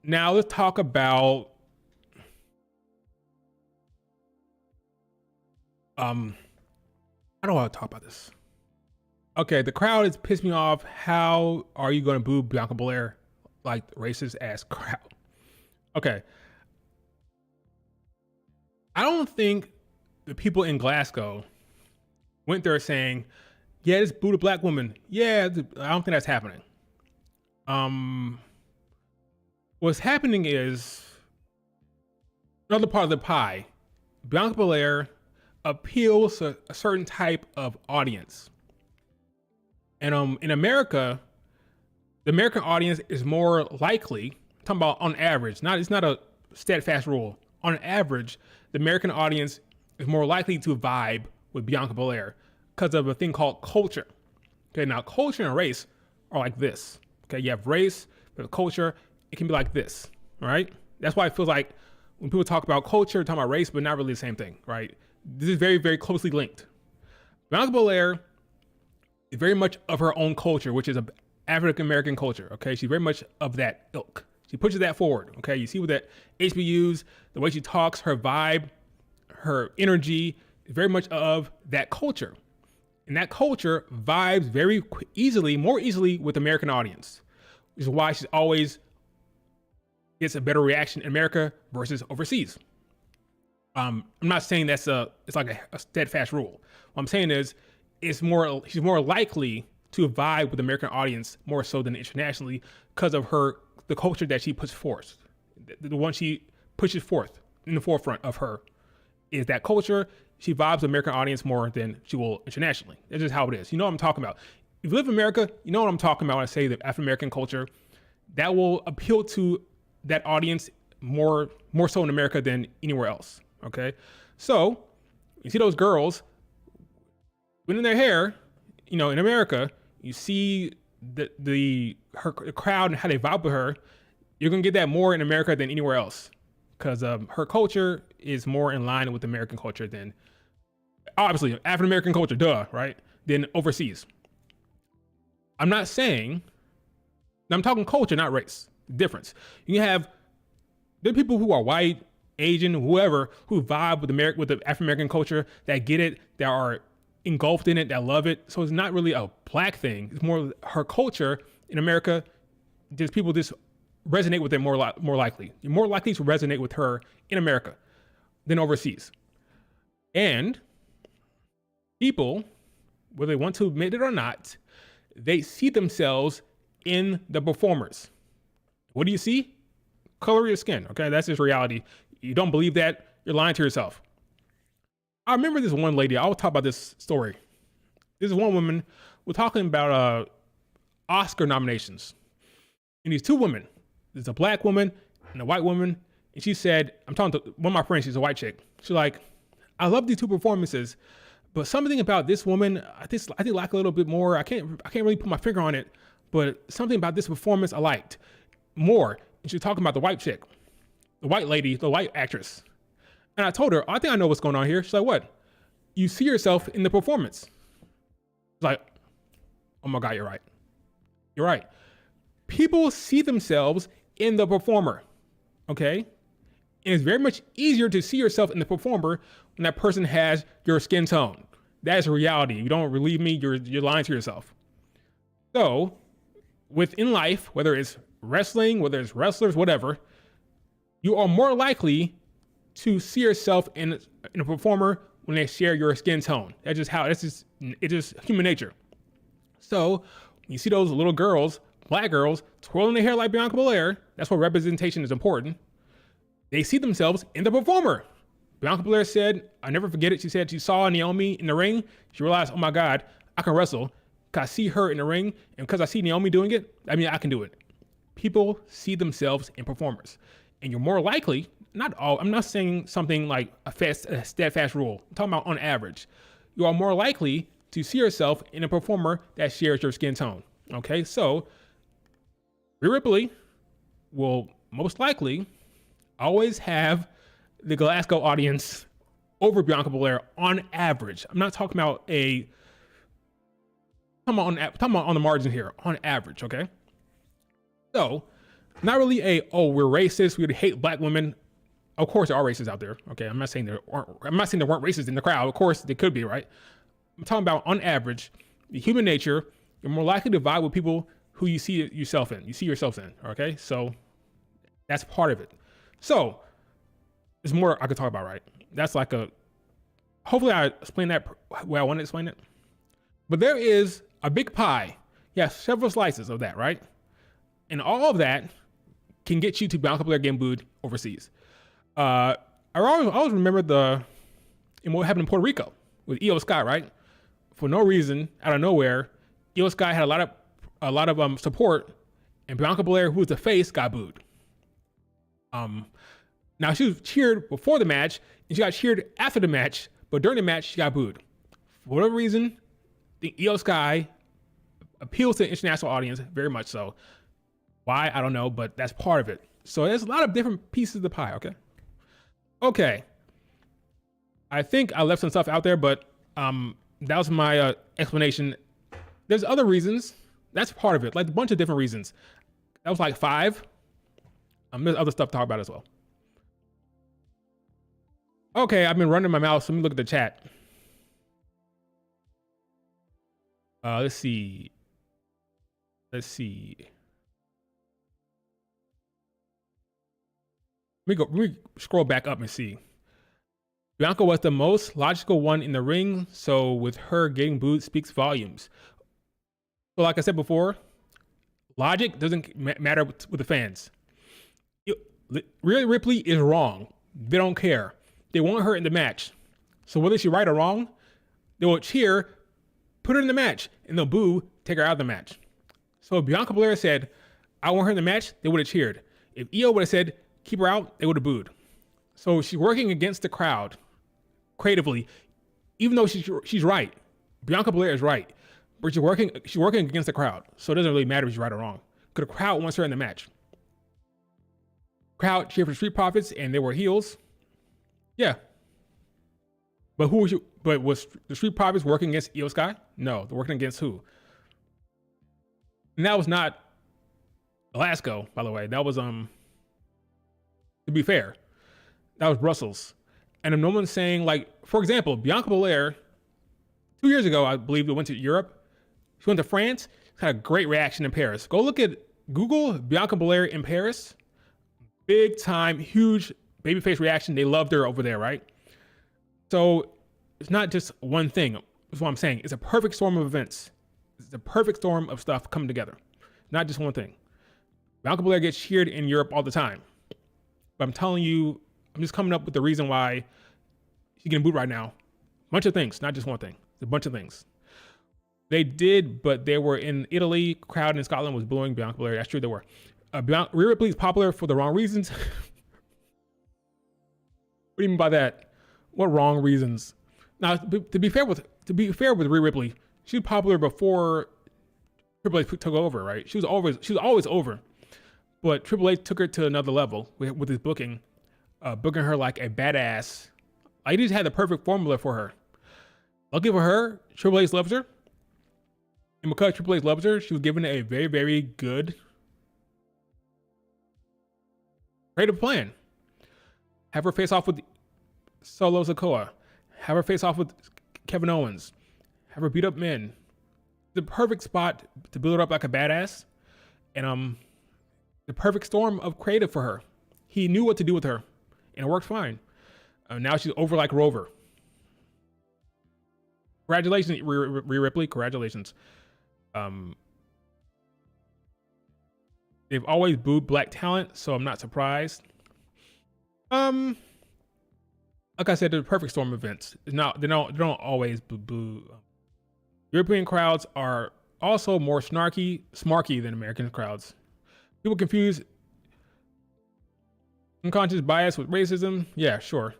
Now let's talk about I don't want to talk about this. Okay, the crowd is pissed me off. How are you going to boo Bianca Belair like racist ass crowd? Okay. I don't think the people in Glasgow went there saying, yeah, just boo the black woman. Yeah, I don't think that's happening. What's happening is another part of the pie. Bianca Belair appeals to a certain type of audience. And in America, the American audience is more likely, talking about on average, it's not a steadfast rule. On average, the American audience is more likely to vibe with Bianca Belair because of a thing called culture. Okay, now culture and race are like this. Okay, you have race, but culture, it can be like this, all right? That's why it feels like when people talk about culture, talking about race, but not really the same thing, right? This is very, very closely linked. Bianca Belair is very much of her own culture, which is an African-American culture, okay? She's very much of that ilk. She pushes that forward, okay? You see with that HBUs, the way she talks, her vibe, her energy is very much of that culture. And that culture vibes very easily, more easily with the American audience, which is why she's always gets a better reaction in America versus overseas. I'm not saying it's like a steadfast rule. What I'm saying is she's more likely to vibe with the American audience more so than internationally because of the culture that she puts forth. The one she pushes forth in the forefront of her is that culture. She vibes the American audience more than she will internationally. That's just how it is. You know what I'm talking about. If you live in America, you know what I'm talking about when I say the African-American culture. That will appeal to that audience more so in America than anywhere else. Okay, so you see those girls winning their hair, in America. You see the crowd and how they vibe with her. You're gonna get that more in America than anywhere else because her culture is more in line with American culture than obviously African American culture, right? Than overseas. I'm talking culture, not race. Difference. There are people who are white, Asian, whoever, who vibe with the African American culture, that get it, that are engulfed in it, that love it. So it's not really a black thing. It's more her culture in America. Just people just resonate with it more likely. You're more likely to resonate with her in America than overseas. And people, whether they want to admit it or not, they see themselves in the performers. What do you see? Color of your skin. Okay, that's just reality. You don't believe that, you're lying to yourself. I remember this one lady, I'll talk about this story. This is one woman, we're talking about Oscar nominations. And these two women, there's a black woman and a white woman, and she said, I'm talking to one of my friends, she's a white chick. She's like, I love these two performances, but something about this woman, I think like a little bit more. I can't really put my finger on it, but something about this performance I liked more. And she's talking about the white chick, the white lady, the white actress. And I told her, I think I know what's going on here. She's like, what? You see yourself in the performance. She's like, oh my God, you're right. You're right. People see themselves in the performer, okay? And it's very much easier to see yourself in the performer when that person has your skin tone. That is a reality. You don't believe me, you're lying to yourself. So, within life, whether it's wrestling, whether it's wrestlers, whatever, you are more likely to see yourself in a performer when they share your skin tone. It's just human nature. So when you see those little girls, black girls, twirling their hair like Bianca Belair, that's where representation is important. They see themselves in the performer. Bianca Belair said, I never forget it. She said she saw Naomi in the ring. She realized, oh my God, I can wrestle. Cause I see her in the ring, and because I see Naomi doing it, I mean, I can do it. People see themselves in performers, and you're more likely, not all, I'm not saying something like a steadfast rule. I'm talking about on average. You are more likely to see yourself in a performer that shares your skin tone. Okay, so Rhea Ripley will most likely always have the Glasgow audience over Bianca Belair on average. I'm not talking about talking about on the margin here, on average, okay? So, not really we're racist, we hate black women. Of course there are racists out there, okay? I'm not saying there weren't racists in the crowd. Of course they could be, right? I'm talking about on average, the human nature, you're more likely to vibe with people who you see yourself in, okay? So, that's part of it. So, there's more I could talk about, right? That's like hopefully I explained that where I want to explain it. But there is a big pie. You have several slices of that, right? And all of that can get you to Bianca Belair getting booed overseas. I always remember what happened in Puerto Rico with Io Sky, right? For no reason, out of nowhere, Io Sky had a lot of support, and Bianca Belair, who was the face, got booed. Now she was cheered before the match, and she got cheered after the match, but during the match, she got booed. For whatever reason, the Io Sky appeals to the international audience very much so. Why? I don't know, but that's part of it. So there's a lot of different pieces of the pie, okay? Okay. I think I left some stuff out there, but that was my explanation. There's other reasons. That's part of it, like a bunch of different reasons. That was like 5. There's other stuff to talk about as well. Okay, I've been running my mouth, so let me look at the chat. Let's see. Let me scroll back up and see. Bianca was the most logical one in the ring, so with her getting booed speaks volumes. So like I said before, logic doesn't matter with the fans. Rhea Ripley is wrong. They don't care. They want her in the match. So whether she's right or wrong, they will cheer, put her in the match, and they'll boo, take her out of the match. So if Bianca Belair said, I want her in the match, they would have cheered. If Io would have said, keep her out, they would have booed. So she's working against the crowd creatively, even though she's right. Bianca Belair is right, but she's working against the crowd. So it doesn't really matter if she's right or wrong, because the crowd wants her in the match. Crowd cheered for Street Profits, and they were heels. Yeah. But was the Street Profits working against Io Sky? No, they're working against who? And that was not Glasgow, by the way. That was to be fair, that was Brussels. And if no one's saying, like, for example, Bianca Belair, 2 years ago, I believe, they went to Europe. She went to France, had a great reaction in Paris. Google Bianca Belair in Paris. Big time, huge babyface reaction. They loved her over there, right? So it's not just one thing. That's what I'm saying. It's a perfect storm of events. It's a perfect storm of stuff coming together. Not just one thing. Bianca Belair gets cheered in Europe all the time. But I'm telling you, I'm just coming up with the reason why she's getting booed right now. Bunch of things, not just one thing. It's a bunch of things. They did, but they were in Italy. Crowd in Scotland was booing Bianca Belair. That's true, they were. Rhea Ripley is popular for the wrong reasons. What do you mean by that? What wrong reasons? Now, to be fair with Rhea Ripley, she was popular before Triple H took over, right? She was always over. But Triple H took her to another level with his booking her like a badass. He just had the perfect formula for her. Lucky for her, Triple H loves her. And because Triple H loves her, she was given a very, very good creative plan. Have her face off with Solo Sikoa. Have her face off with Kevin Owens. Have her beat up men. The perfect spot to build her up like a badass. And the perfect storm of creative for her. He knew what to do with her. And it worked fine. Now she's over like Rover. Congratulations, Rhea Ripley. Congratulations. They've always booed black talent, so I'm not surprised. Like I said, the perfect storm events. They don't always boo. European crowds are also more smarky than American crowds. People confuse unconscious bias with racism. Yeah, sure.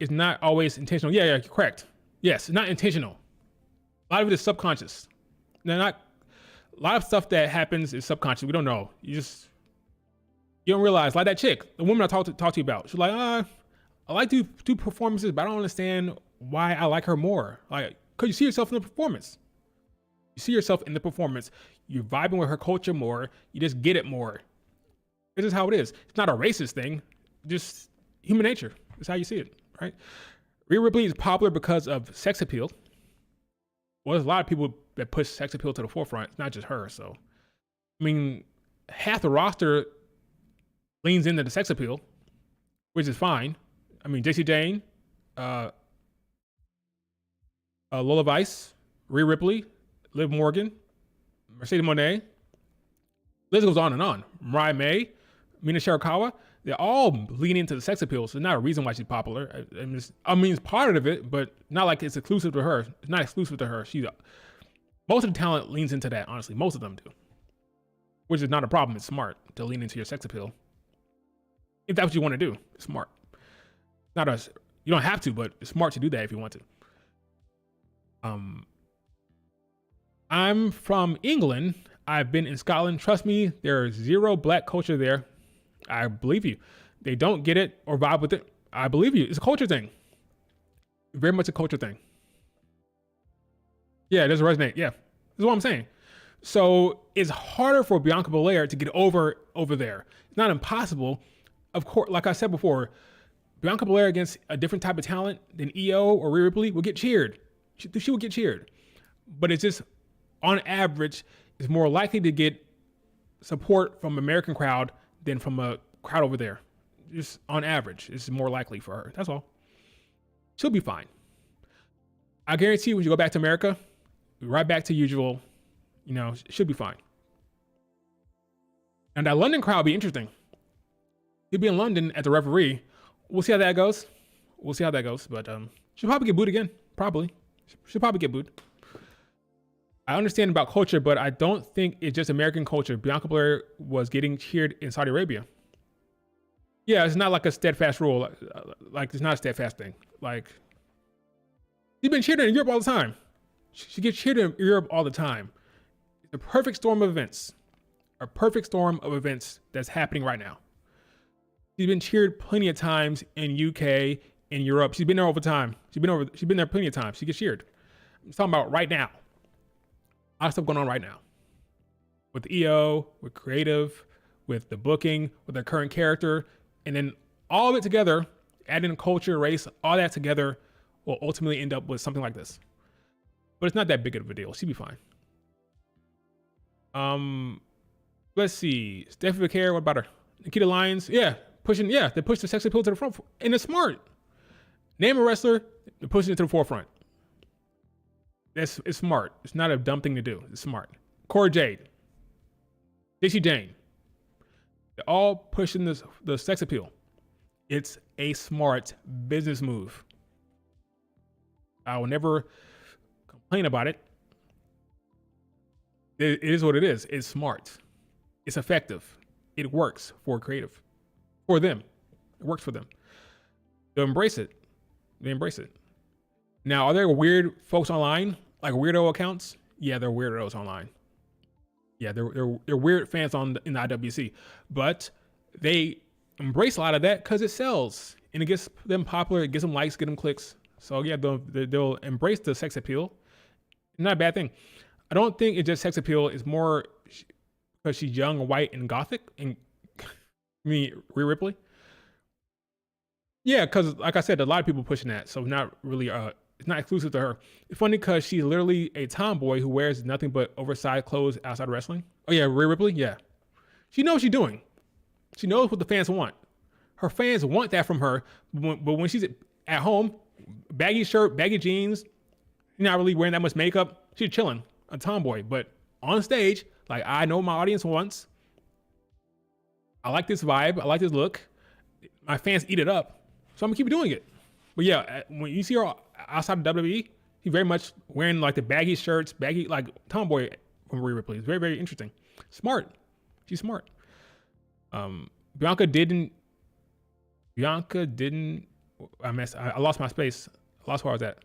It's not always intentional. Yeah, correct. Yes, it's not intentional. A lot of it is subconscious. A lot of stuff that happens is subconscious. We don't know. You don't realize. Like that chick, the woman I talked to you about. She's like, I like to do performances, but I don't understand why I like her more. Like, cause you see yourself in the performance. You see yourself in the performance. You're vibing with her culture more. You just get it more. This is how it is. It's not a racist thing. Just human nature. That's how you see it, right? Rhea Ripley is popular because of sex appeal. Well, there's a lot of people that push sex appeal to the forefront. It's not just her. So, I mean, half the roster leans into the sex appeal, which is fine. I mean, JC Jane, Lola Vice, Rhea Ripley, Liv Morgan, Mercedes Moné. List goes on and on. Mariah May, Mina Shirakawa, they're all leaning into the sex appeal. So it's not a reason why she's popular. I mean, it's part of it, but not like it's exclusive to her. It's not exclusive to her. Most of the talent leans into that, honestly. Most of them do. Which is not a problem. It's smart to lean into your sex appeal. If that's what you want to do, it's smart. You don't have to, but it's smart to do that if you want to. I'm from England. I've been in Scotland. Trust me, there's zero black culture there. I believe you. They don't get it or vibe with it. I believe you. It's a culture thing. Very much a culture thing. Yeah, it doesn't resonate. Yeah, this is what I'm saying. So it's harder for Bianca Belair to get over there. It's not impossible. Of course, like I said before, Bianca Belair against a different type of talent than EO or Rhea Ripley will get cheered. She will get cheered. But it's just, on average, is more likely to get support from American crowd than from a crowd over there. Just on average, it's more likely for her. That's all. She'll be fine. I guarantee you, when you go back to America, right back to usual, she'll be fine. And that London crowd will be interesting. He'll be in London as the referee. We'll see how that goes. But she'll probably get booed again. Probably. She'll probably get booed. I understand about culture, but I don't think it's just American culture. Bianca Belair was getting cheered in Saudi Arabia. Yeah, it's not like a steadfast rule. Like it's not a steadfast thing. Like, she's been cheered in Europe all the time. She gets cheered in Europe all the time. It's a perfect storm of events. A perfect storm of events that's happening right now. She's been cheered plenty of times in UK, in Europe. She's been there over time. She's been there plenty of times. She gets cheered. I'm talking about right now. A lot of stuff going on right now. With EO, with creative, with the booking, with their current character, and then all of it together, adding culture, race, all that together will ultimately end up with something like this. But it's not that big of a deal. She'll be fine. Let's see. Stephanie Vaquer, what about her? Nikita Lyons, they push the sex appeal to the front, and it's smart. Name a wrestler, they're pushing it to the forefront. It's smart. It's not a dumb thing to do. It's smart. Cora Jade, JC Jane, they're all pushing the sex appeal. It's a smart business move. I will never complain about it. It is what it is. It's smart. It's effective. It works for creative. For them. It works for them. They embrace it. Now, are there weird folks online? Like weirdo accounts? Yeah, they're weirdos online. Yeah, they're weird fans in the IWC. But they embrace a lot of that because it sells. And it gets them popular. It gets them likes, get them clicks. So yeah, they'll embrace the sex appeal. Not a bad thing. I don't think it's just sex appeal. It's more because she's young, white, and gothic. And Rhea Ripley. Yeah, because like I said, a lot of people pushing that. So not really, it's not exclusive to her. It's funny because she's literally a tomboy who wears nothing but oversized clothes outside of wrestling. Oh yeah, Rhea Ripley. Yeah, she knows what she's doing. She knows what the fans want. Her fans want that from her. But when she's at home, baggy shirt, baggy jeans, not really wearing that much makeup. She's chilling, a tomboy. But on stage, like, I know my audience wants. I like this vibe. I like this look. My fans eat it up. So I'm gonna keep doing it. But yeah, when you see her outside of WWE, she's very much wearing like the baggy shirts, baggy, like tomboy from Rhea Ripley. It's very, very interesting. Smart. She's smart. Bianca didn't, I lost my space. I lost where I was at.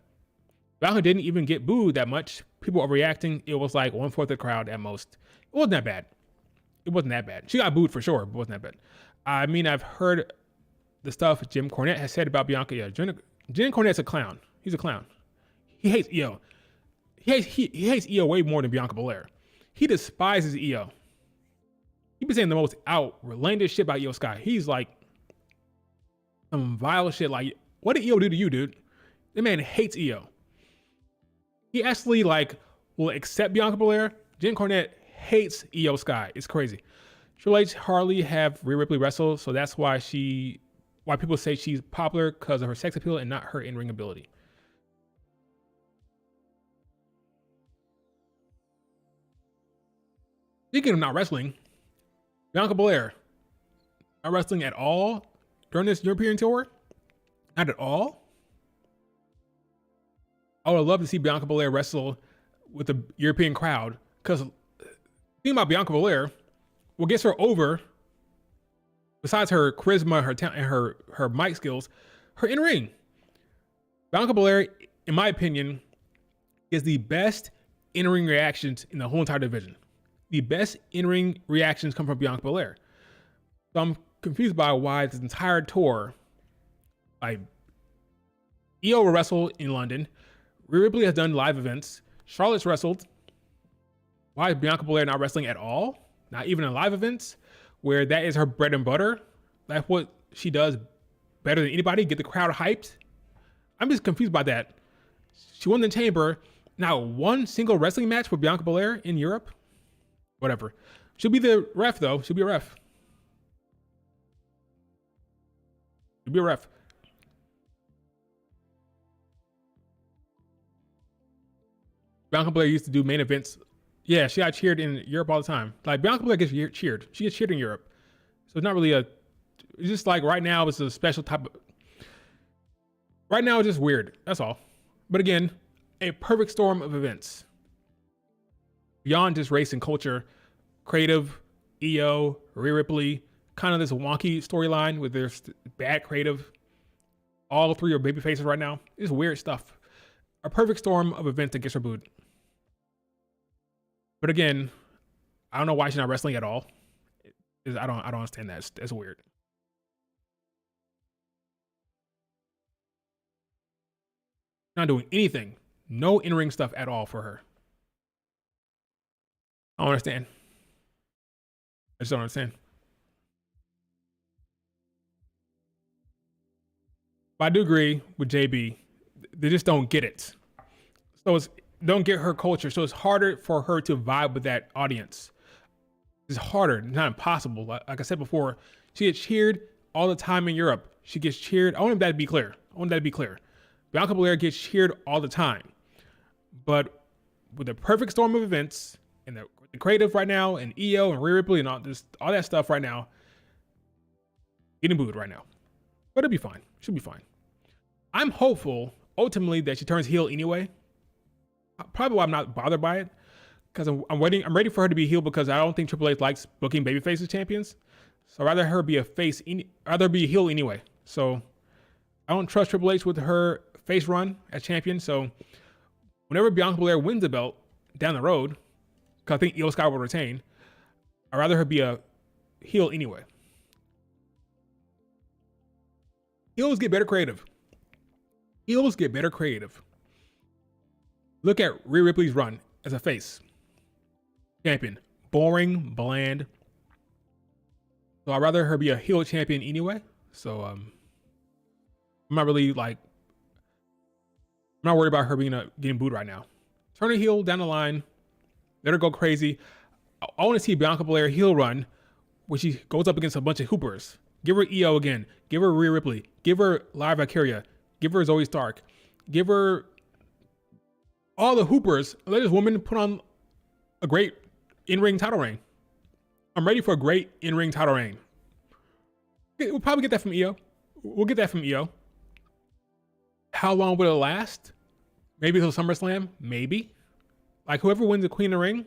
Bianca didn't even get booed that much. People are reacting. It was like 1/4 of the crowd at most. It wasn't that bad. It wasn't that bad. She got booed for sure, but it wasn't that bad. I mean, I've heard the stuff Jim Cornette has said about Bianca. Yeah, Jim Cornette's a clown. He's a clown. He hates EO. He hates EO way more than Bianca Belair. He despises EO. He been saying the most outlandish shit about EO Sky. He's like some vile shit. Like, what did EO do to you, dude? The man hates EO. He actually like will accept Bianca Belair. Jim Cornette hates EO Sky. It's crazy. Triple H hardly have Rhea Ripley wrestle, so that's why people say she's popular, because of her sex appeal and not her in-ring ability. Speaking of not wrestling, Bianca Belair not wrestling at all during this European tour? Not at all? I would love to see Bianca Belair wrestle with the European crowd, because the thing about Bianca Belair, what gets her over, besides her charisma, her talent, and her mic skills, her in-ring. Bianca Belair, in my opinion, is the best in-ring reactions in the whole entire division. The best in-ring reactions come from Bianca Belair. So I'm confused by why this entire tour, like, EO will wrestle in London. Rhea Ripley has done live events. Charlotte's wrestled. Why is Bianca Belair not wrestling at all? Not even in live events, where that is her bread and butter. That's what she does better than anybody, get the crowd hyped. I'm just confused by that. She won the Chamber. Not one single wrestling match with Bianca Belair in Europe. Whatever. She'll be the ref, though. She'll be a ref. She'll be a ref. Bianca Belair used to do main events. Yeah, she got cheered in Europe all the time. Like, Bianca Belair gets cheered. She gets cheered in Europe. So it's not really it's just like right now it's a special type of, right now it's just weird. That's all. But again, a perfect storm of events. Beyond just race and culture, creative, EO, Rhea Ripley, kind of this wonky storyline with their bad creative. All three are baby faces right now. It's weird stuff. A perfect storm of events that gets her booed. But again, I don't know why she's not wrestling at all. I don't understand that. It's weird. Not doing anything. No in-ring stuff at all for her. I don't understand. I just don't understand. But I do agree with JB. They just don't get it. So don't get her culture. So it's harder for her to vibe with that audience. It's harder, not impossible. Like I said before, she gets cheered all the time in Europe. She gets cheered. I want that to be clear. Bianca Belair gets cheered all the time. But with the perfect storm of events and the creative right now and EO and Rhea Ripley and all that stuff right now, getting booed right now. But it'll be fine. She'll be fine. I'm hopeful, ultimately, that she turns heel anyway. Probably why I'm not bothered by it, because I'm ready for her to be heel, because I don't think Triple H likes booking babyface as champions. So I'd rather her be a face, rather be a heel anyway. So I don't trust Triple H with her face run as champion. So whenever Bianca Belair wins the belt down the road, because I think Io Sky will retain, I'd rather her be a heel anyway. Heels get better creative. Look at Rhea Ripley's run as a face champion. Boring, bland. So I'd rather her be a heel champion anyway. So I'm not really I'm not worried about her getting booed right now. Turn her heel down the line. Let her go crazy. I want to see Bianca Belair heel run where she goes up against a bunch of hoopers. Give her EO again. Give her Rhea Ripley. Give her Lyra Valkyria. Give her Zoe Stark. Give her all the hoopers. Let this woman put on a great in-ring title reign. I'm ready for a great in-ring title reign. We'll probably get that from Io. We'll get that from Io. How long will it last? Maybe until SummerSlam? Maybe. Like, whoever wins the Queen of the Ring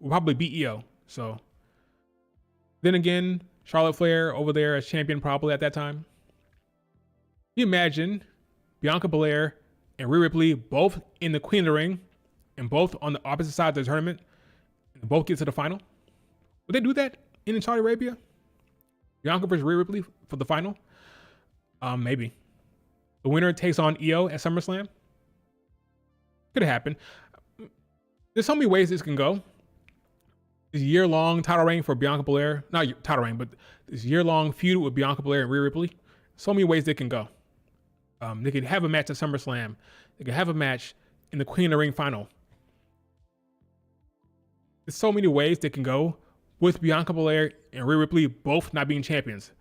will probably beat Io. So, then again, Charlotte Flair over there as champion probably at that time. Can you imagine Bianca Belair and Rhea Ripley both in the Queen of the Ring and both on the opposite side of the tournament and both get to the final? Would they do that in Saudi Arabia? Bianca versus Rhea Ripley for the final? Maybe. The winner takes on Io at SummerSlam? Could happen. There's so many ways this can go. This year-long title reign for Bianca Belair, not title reign, but this year-long feud with Bianca Belair and Rhea Ripley. So many ways they can go. They could have a match at SummerSlam. They could have a match in the Queen of the Ring final. There's so many ways they can go with Bianca Belair and Rhea Ripley both not being champions.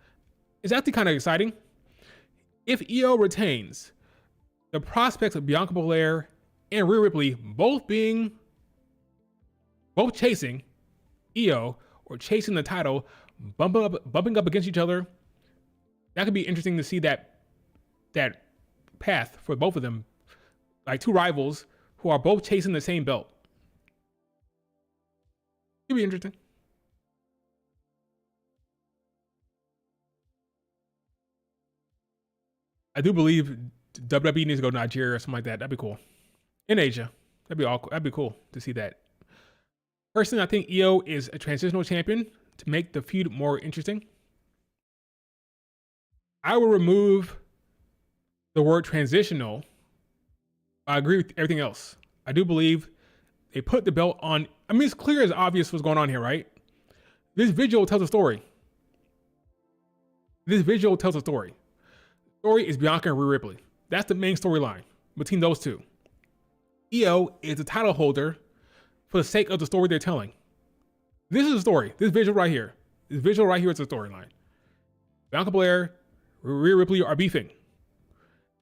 It's actually kind of exciting. If Io retains, the prospects of Bianca Belair and Rhea Ripley both chasing Io or chasing the title, bumping up against each other, that could be interesting to see that path for both of them, like two rivals who are both chasing the same belt. It'd be interesting. I do believe WWE needs to go to Nigeria or something like that. That'd be cool. In Asia, that'd be all. That'd be cool to see that. Personally, I think Io is a transitional champion to make the feud more interesting. I will remove the word transitional. I agree with everything else. I do believe they put the belt on. I mean, it's clear as obvious what's going on here, right? This visual tells a story. This visual tells a story. The story is Bianca and Rhea Ripley. That's the main storyline between those two. Io is the title holder for the sake of the story they're telling. This is a story. This visual right here. This visual right here is a storyline. Bianca Belair, Rhea Ripley are beefing.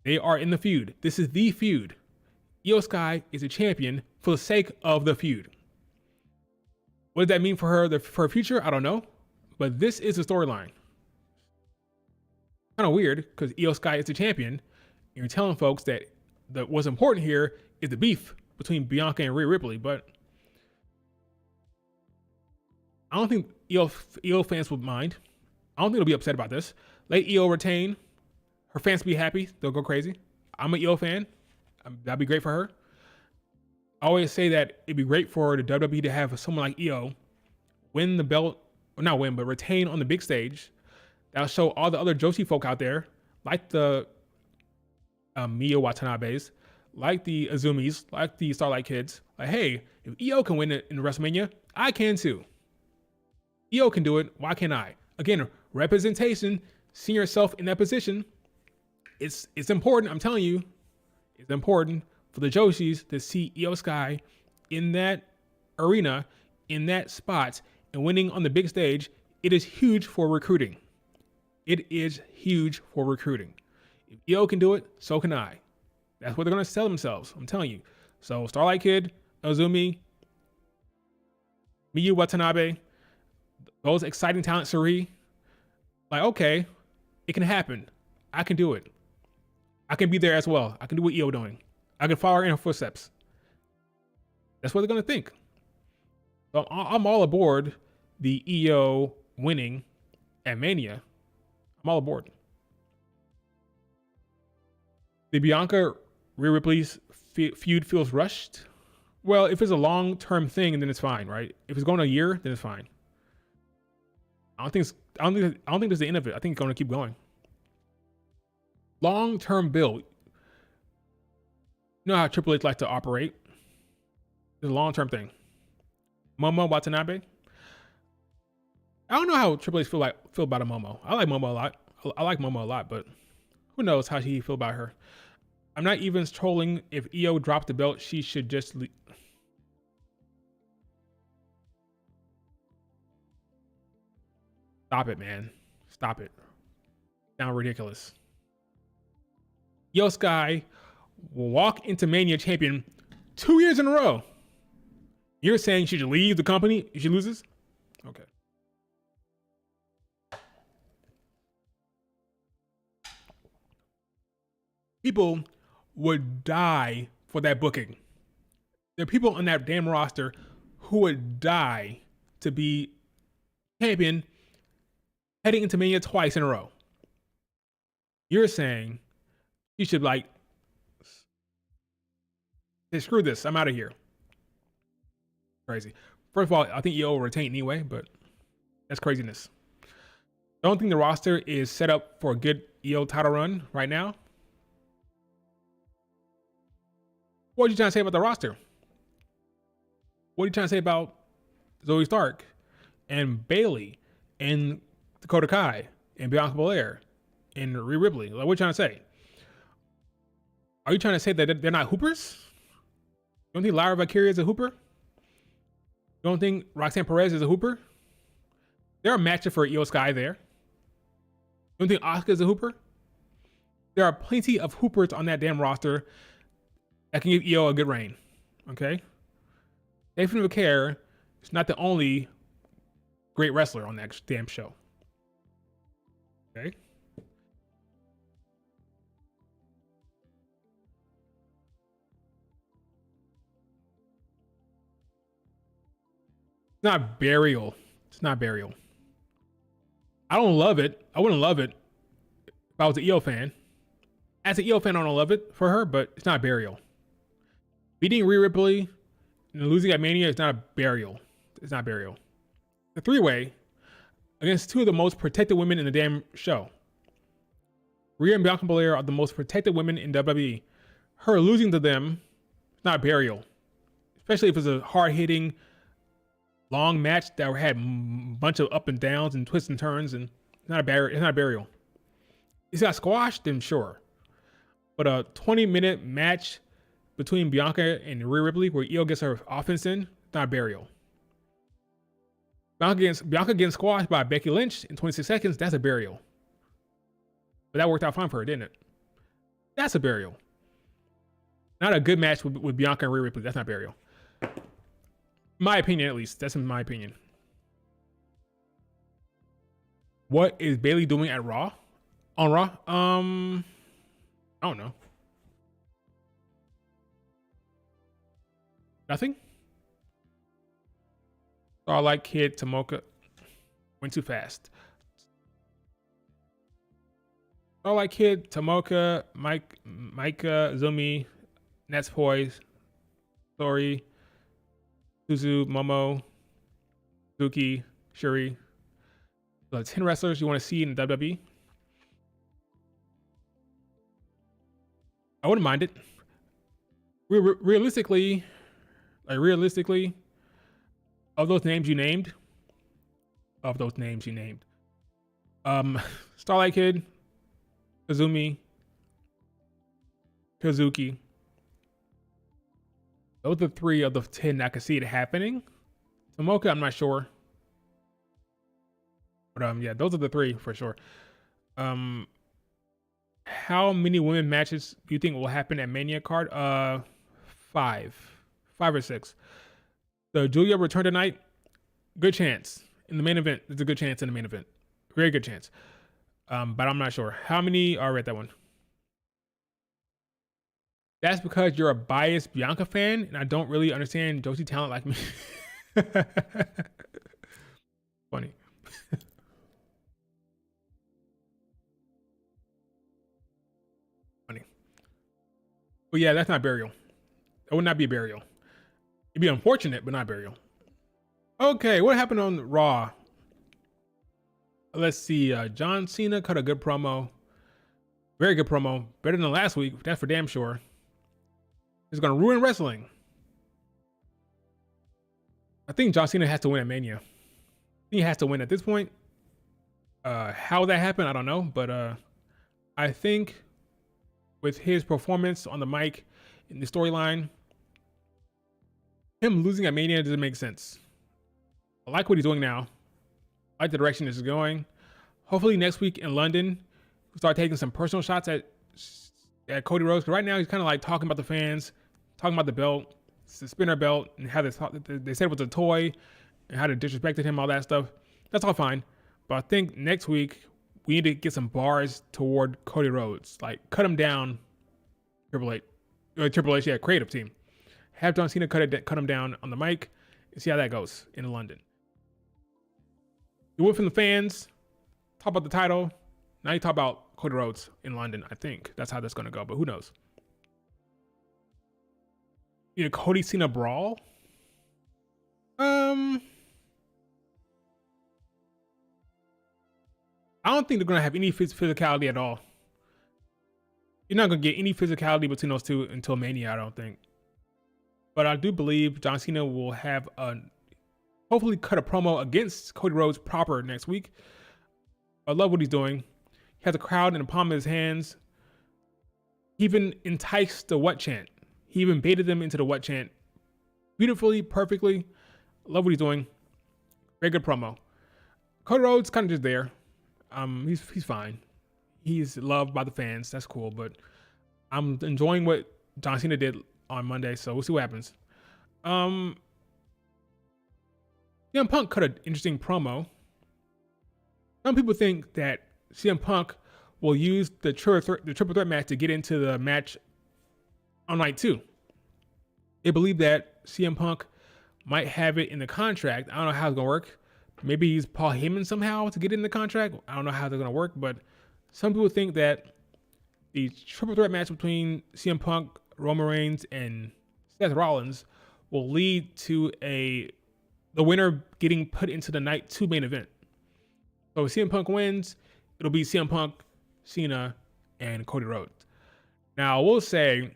They are in the feud. This is the feud. Io Sky is a champion for the sake of the feud. What does that mean for her future? I don't know. But this is the storyline. Kind of weird because Io Sky is the champion. And you're telling folks that what's important here is the beef between Bianca and Rhea Ripley. But I don't think Io fans would mind. I don't think they'll be upset about this. Let Io retain. Her fans be happy. They'll go crazy. I'm an Io fan. That'd be great for her. I always say that it'd be great for the WWE to have someone like Io win the belt, or not win, but retain on the big stage. That'll show all the other Joshi folk out there, like the Miyu Watanabes, like the Azumis, like the Starlight Kids. Like, hey, if Io can win it in WrestleMania, I can too. Io can do it. Why can't I? Again, representation, seeing yourself in that position, it's important. I'm telling you, it's important for the Joshis to see Io Sky in that arena, in that spot, and winning on the big stage. It is huge for recruiting. It is huge for recruiting. If Io can do it, so can I. That's what they're going to sell themselves. I'm telling you. So Starlight Kid, Azumi, Miyu Watanabe, those exciting talent, Suri, like, okay, it can happen. I can do it. I can be there as well. I can do what Io doing. I can follow her in her footsteps. That's what they're going to think. So I'm all aboard the Io winning at Mania. I'm all aboard. The Bianca Rhea Ripley's feud feels rushed. Well, if it's a long-term thing, then it's fine, right? If it's going a year, then it's fine. I don't think this is the end of it. I think it's going to keep going. Long-term build. You know how Triple H likes to operate. It's a long-term thing. Momo Watanabe. I don't know how Triple H feel about a Momo. I like Momo a lot. I like Momo a lot, but who knows how he feel about her. I'm not even trolling. If Io dropped the belt, she should just leave. Stop it, man. Stop it. Sound ridiculous. Io Sky will walk into Mania champion 2 years in a row. You're saying she should leave the company if she loses? Okay. People would die for that booking. There are people on that damn roster who would die to be champion heading into Mania twice in a row. You're saying you should like, hey, screw this, I'm out of here. Crazy. First of all, I think Io will retain anyway, but that's craziness. I don't think the roster is set up for a good Io title run right now. What are you trying to say about the roster? What are you trying to say about Zoe Stark and Bayley and Dakota Kai and Bianca Belair and Rhea Ripley? Like, what are you trying to say? Are you trying to say that they're not hoopers? You don't think Lyra Valkyria is a hooper? You don't think Roxanne Perez is a hooper? There are matches for Io Sky there. You don't think Asuka is a hooper? There are plenty of hoopers on that damn roster that can give Io a good reign. Okay? Stephanie Vaquer is not the only great wrestler on that damn show. Okay? It's not burial. It's not burial. I don't love it. I wouldn't love it if I was an Io fan. As an Io fan, I don't love it for her, but it's not burial. Beating Rhea Ripley and losing at Mania is not a burial. It's not burial. The three-way against two of the most protected women in the damn show. Rhea and Bianca Belair are the most protected women in WWE. Her losing to them is not burial. Especially if it's a hard-hitting, long match that had a bunch of up and downs and twists and turns, and it's not a burial. It's got squashed, then sure. But a 20-minute match between Bianca and Rhea Ripley where Io gets her offense in, not a burial. Bianca getting squashed by Becky Lynch in 26 seconds, that's a burial. But that worked out fine for her, didn't it? That's a burial. Not a good match with Bianca and Rhea Ripley. That's not burial. My opinion, at least. That's in my opinion. What is Bayley doing at Raw? On Raw? I don't know. Nothing? Starlight Kid, Tomoka. Went too fast. Starlight Kid, Tomoka, Micah, Zumi, Nets Poise, Story, Suzu, Momo, Suzuki, Shuri. The 10 wrestlers you want to see in WWE. I wouldn't mind it. Realistically, of those names you named, Starlight Kid, Kazumi, Kazuki. Those are 3 of the 10 I could see it happening. Tomoka, I'm not sure. But yeah, those are the 3 for sure. How many women matches do you think will happen at Mania card? 5 or 6. The Julia return tonight, good chance. In the main event, there's a good chance in the main event. Very good chance. But I'm not sure. How many are at that one? That's because you're a biased Bianca fan, and I don't really understand Josie talent like me. Funny. Funny. But yeah, that's not burial. It would not be a burial. It'd be unfortunate, but not burial. Okay, what happened on Raw? Let's see. John Cena cut a good promo. Very good promo. Better than last week. That's for damn sure. It's going to ruin wrestling. I think John Cena has to win at Mania. He has to win at this point. How that happened, I don't know. But I think with his performance on the mic in the storyline, him losing at Mania doesn't make sense. I like what he's doing now. I like the direction this is going. Hopefully next week in London, we'll start taking some personal shots at at Cody Rhodes. But right now, he's kind of like talking about the fans, talking about the belt, it's the spinner belt, and how they said it was a toy, and how they disrespected him, all that stuff. That's all fine. But I think next week, we need to get some bars toward Cody Rhodes. Like, cut him down, Triple H, yeah, creative team. Have John Cena cut him down on the mic and see how that goes in London. You went from the fans, talk about the title. Now you talk about Cody Rhodes in London. I think that's how that's going to go, but who knows? Cody Cena brawl? I don't think they're going to have any physicality at all. You're not going to get any physicality between those two until Mania, I don't think. But I do believe John Cena will have hopefully cut a promo against Cody Rhodes proper next week. I love what he's doing. He has a crowd in the palm of his hands. He even enticed the what chant. He even baited them into the what chant beautifully, perfectly. I love what he's doing. Very good promo. Cody Rhodes kind of just there. He's fine. He's loved by the fans. That's cool. But I'm enjoying what John Cena did on Monday, so we'll see what happens. CM Punk cut an interesting promo. Some people think that CM Punk will use the triple threat match to get into the match on night 2. They believe that CM Punk might have it in the contract. I don't know how it's going to work. Maybe he's Paul Heyman somehow to get in the contract. I don't know how they're going to work, but some people think that the triple threat match between CM Punk, Roman Reigns, and Seth Rollins will lead to the winner getting put into the night 2 main event. So if CM Punk wins, it'll be CM Punk, Cena, and Cody Rhodes. Now, I will say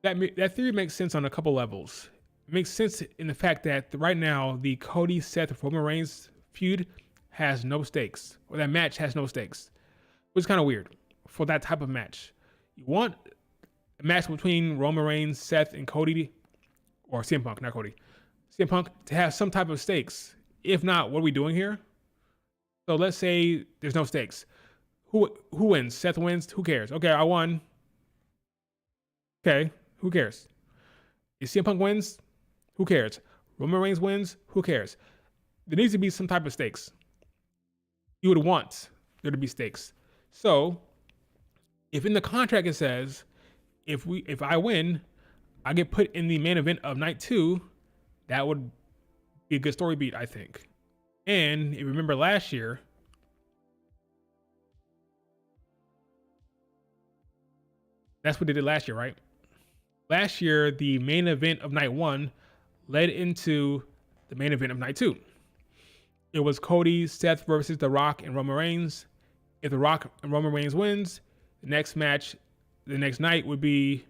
that theory makes sense on a couple levels. It makes sense in the fact that right now, the Cody, Seth, Roman Reigns feud has no stakes, or that match has no stakes, which is kind of weird for that type of match. You want a match between Roman Reigns, Seth, and Cody, or CM Punk, not Cody, CM Punk, to have some type of stakes. If not, what are we doing here? So let's say there's no stakes. Who wins? Seth wins? Who cares? Okay, I won. Okay, who cares? If CM Punk wins, who cares? Roman Reigns wins, who cares? There needs to be some type of stakes. You would want there to be stakes. So, if in the contract it says, if I win, I get put in the main event of night 2, that would be a good story beat, I think. And if you remember last year, that's what they did last year, right? Last year, the main event of night 1 led into the main event of night 2. It was Cody, Seth versus The Rock and Roman Reigns. If The Rock and Roman Reigns wins, the next match, the next night would be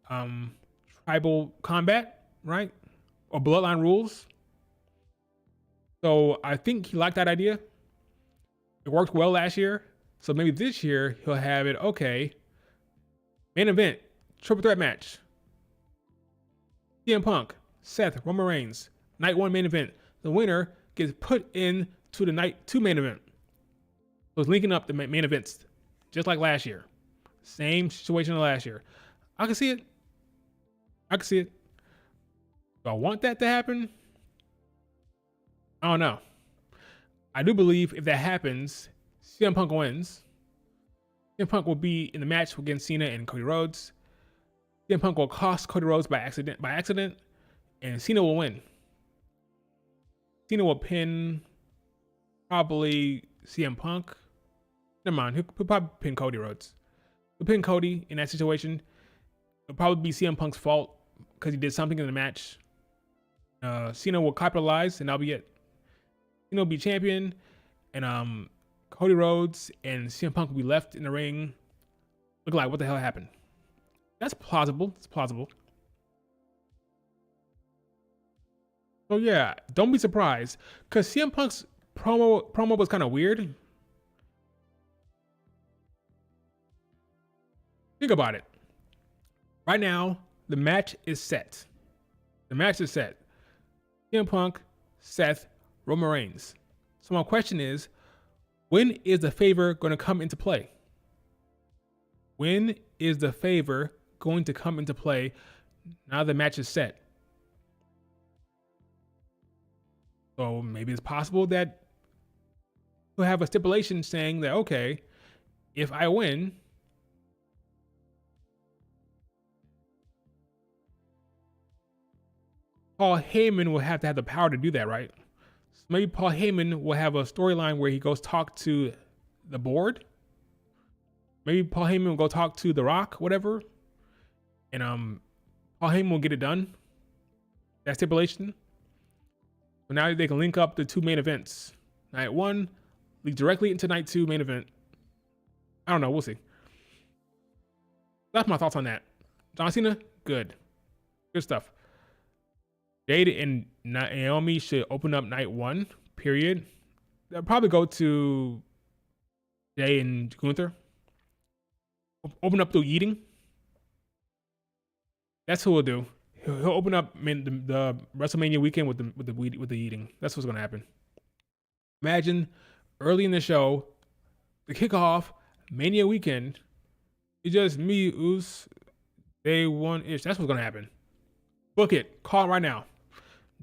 tribal combat, right? Or bloodline rules. So I think he liked that idea. It worked well last year. So maybe this year he'll have it, okay, main event, triple threat match. CM Punk, Seth, Roman Reigns, night 1 main event. The winner gets put into the night 2 main event. So it's linking up the main events, just like last year. Same situation as last year. I can see it. Do I want that to happen? I don't know. I do believe if that happens, CM Punk wins. CM Punk will be in the match against Cena and Cody Rhodes. CM Punk will cost Cody Rhodes by accident, and Cena will win. Cena will pin probably CM Punk. Never mind, he'll probably pin Cody Rhodes. He'll pin Cody in that situation. It'll probably be CM Punk's fault because he did something in the match. Cena will capitalize, and that'll be it. Cena will be champion, and Cody Rhodes and CM Punk will be left in the ring. Look like, what the hell happened? That's plausible. It's plausible. So yeah, don't be surprised, because CM Punk's promo was kind of weird. Think about it. Right now, the match is set. CM Punk, Seth, Roman Reigns. So my question is, when is the favor going to come into play? When is the favor going to come into play now the match is set? So maybe it's possible that we'll have a stipulation saying that, okay, if I win, Paul Heyman will have to have the power to do that, right? So maybe Paul Heyman will have a storyline where he goes talk to the board. Maybe Paul Heyman will go talk to The Rock, whatever. And Paul Heyman will get it done. That stipulation. So now they can link up the two main events. Night 1 lead directly into night 2 main event. I don't know. We'll see. That's my thoughts on that. John Cena, good. Good stuff. Jade and Naomi should open up night 1, period. They'll probably go to Jay and Gunther. Open up through eating. That's who we'll do. He'll open up the WrestleMania weekend with the eating. That's what's gonna happen. Imagine early in the show, the kickoff, Mania weekend. It's just me, Us, day 1-ish. That's what's gonna happen. Book it. Call it right now.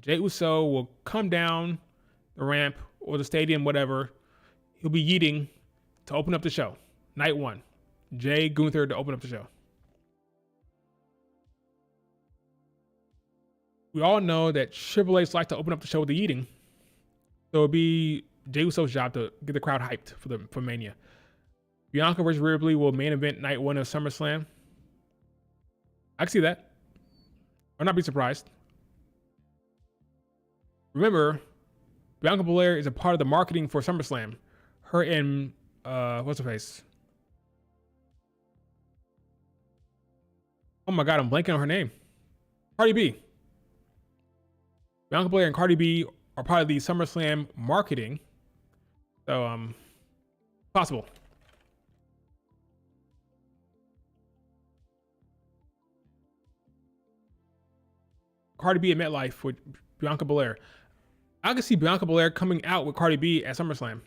Jey Uso will come down the ramp or the stadium, whatever. He'll be eating to open up the show. Night 1. Jay Gunther to open up the show. We all know that Triple H likes to open up the show with the eating. So it'll be Jey Uso's job to get the crowd hyped for Mania. Bianca versus Rhea Ripley will main event night 1 of SummerSlam. I can see that. I'll not be surprised. Remember, Bianca Belair is a part of the marketing for SummerSlam. Her and what's her face? Oh my God, I'm blanking on her name. Cardi B. Bianca Belair and Cardi B are part of the SummerSlam marketing. So, possible. Cardi B at MetLife with Bianca Belair. I can see Bianca Belair coming out with Cardi B at SummerSlam.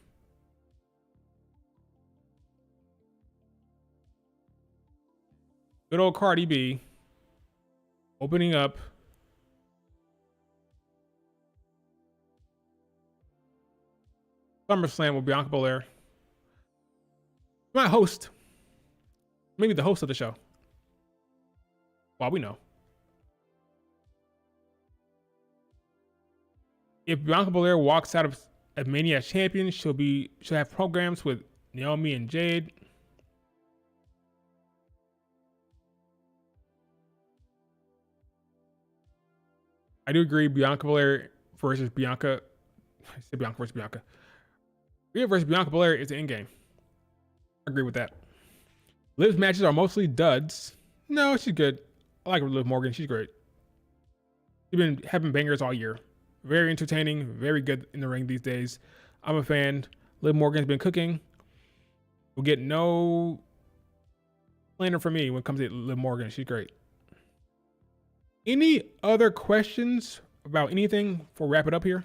Good old Cardi B opening up SummerSlam with Bianca Belair. My host. Maybe the host of the show. Well, we know. If Bianca Belair walks out of Mania as champion, she'll have programs with Naomi and Jade. I do agree. Bianca Belair versus Bianca. I said Bianca versus Bianca. Rhea versus Bianca Belair is the end game. I agree with that. Liv's matches are mostly duds. No, she's good. I like Liv Morgan. She's great. She's been having bangers all year. Very entertaining. Very good in the ring these days. I'm a fan. Liv Morgan's been cooking. We'll get no slander from me when it comes to Liv Morgan. She's great. Any other questions about anything before we wrap it up here?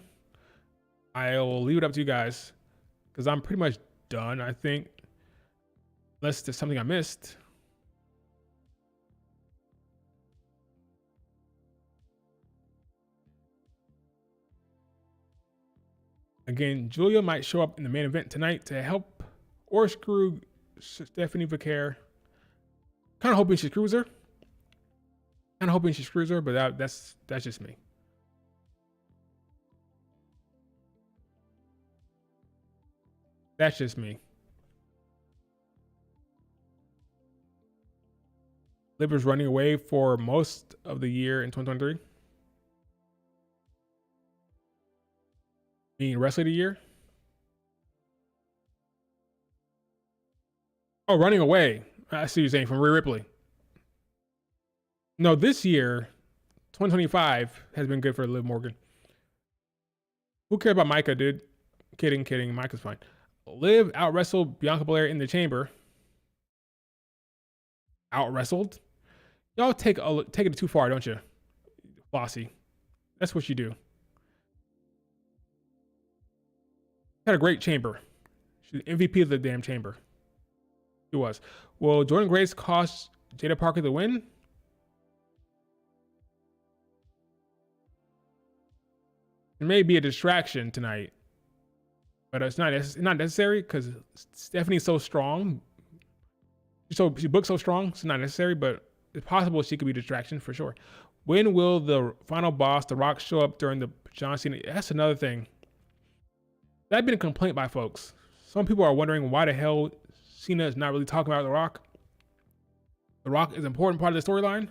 I'll leave it up to you guys because I'm pretty much done, I think. Unless there's something I missed. Again, Julia might show up in the main event tonight to help or screw Stephanie Vaquer. Kind of hoping she screws her. But that's just me. That's just me. Liv is running away for most of the year in 2023. Being wrestler of the year. Oh, running away. I see what you're saying, from Rhea Ripley. No, this year, 2025 has been good for Liv Morgan. Who cares about Micah, dude? Kidding. Micah's fine. Liv out-wrestled Bianca Belair in the chamber. Out-wrestled? Y'all take it too far, don't you? Bossy. That's what you do. Had a great chamber. She's the MVP of the damn chamber. She was. Well, Jordan Grace cost Jada Parker the win. It may be a distraction tonight, but it's not necessary because Stephanie's so strong. She booked so strong, it's not necessary, but it's possible she could be a distraction for sure. When will the final boss, The Rock, show up during the John Cena? That's another thing. That's been a complaint by folks. Some people are wondering why the hell Cena is not really talking about The Rock. The Rock is an important part of the storyline.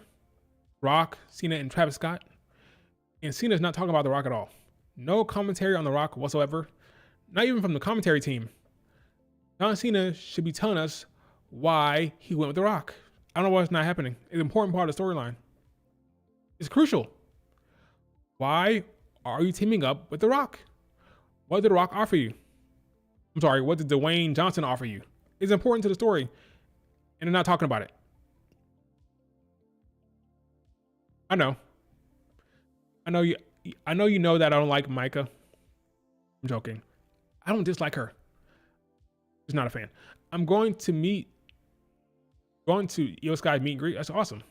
Rock, Cena, and Travis Scott. And Cena's not talking about The Rock at all. No commentary on The Rock whatsoever. Not even from the commentary team. John Cena should be telling us why he went with The Rock. I don't know why it's not happening. It's an important part of the storyline. It's crucial. Why are you teaming up with The Rock? What did The Rock offer you? I'm sorry, what did Dwayne Johnson offer you? It's important to the story, and they're not talking about it. I know you know that I don't like Micah. I'm joking. I don't dislike her. Just not a fan. I'm going to Io Sky meet and greet. That's awesome.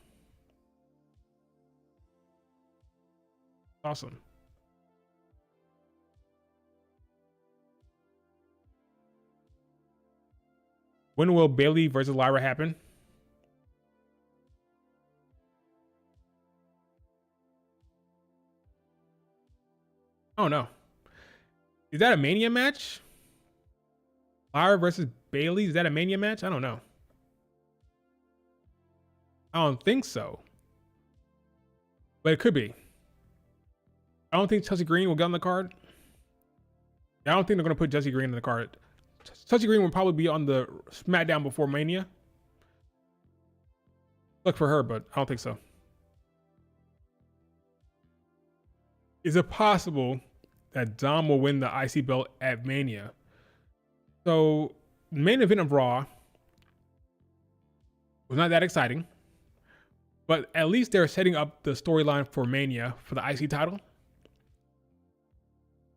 Awesome. When will Bayley versus Lyra happen? Oh no. Is that a Mania match? Lyra versus Bayley? Is that a Mania match? I don't know. I don't think so. But it could be. I don't think Chelsea Green will get on the card. I don't think they're going to put Chelsea Green on the card. Chelsea Green will probably be on the SmackDown before Mania. Look for her, but I don't think so. Is it possible that Dom will win the IC belt at Mania? So, the main event of Raw was not that exciting, but at least they're setting up the storyline for Mania for the IC title.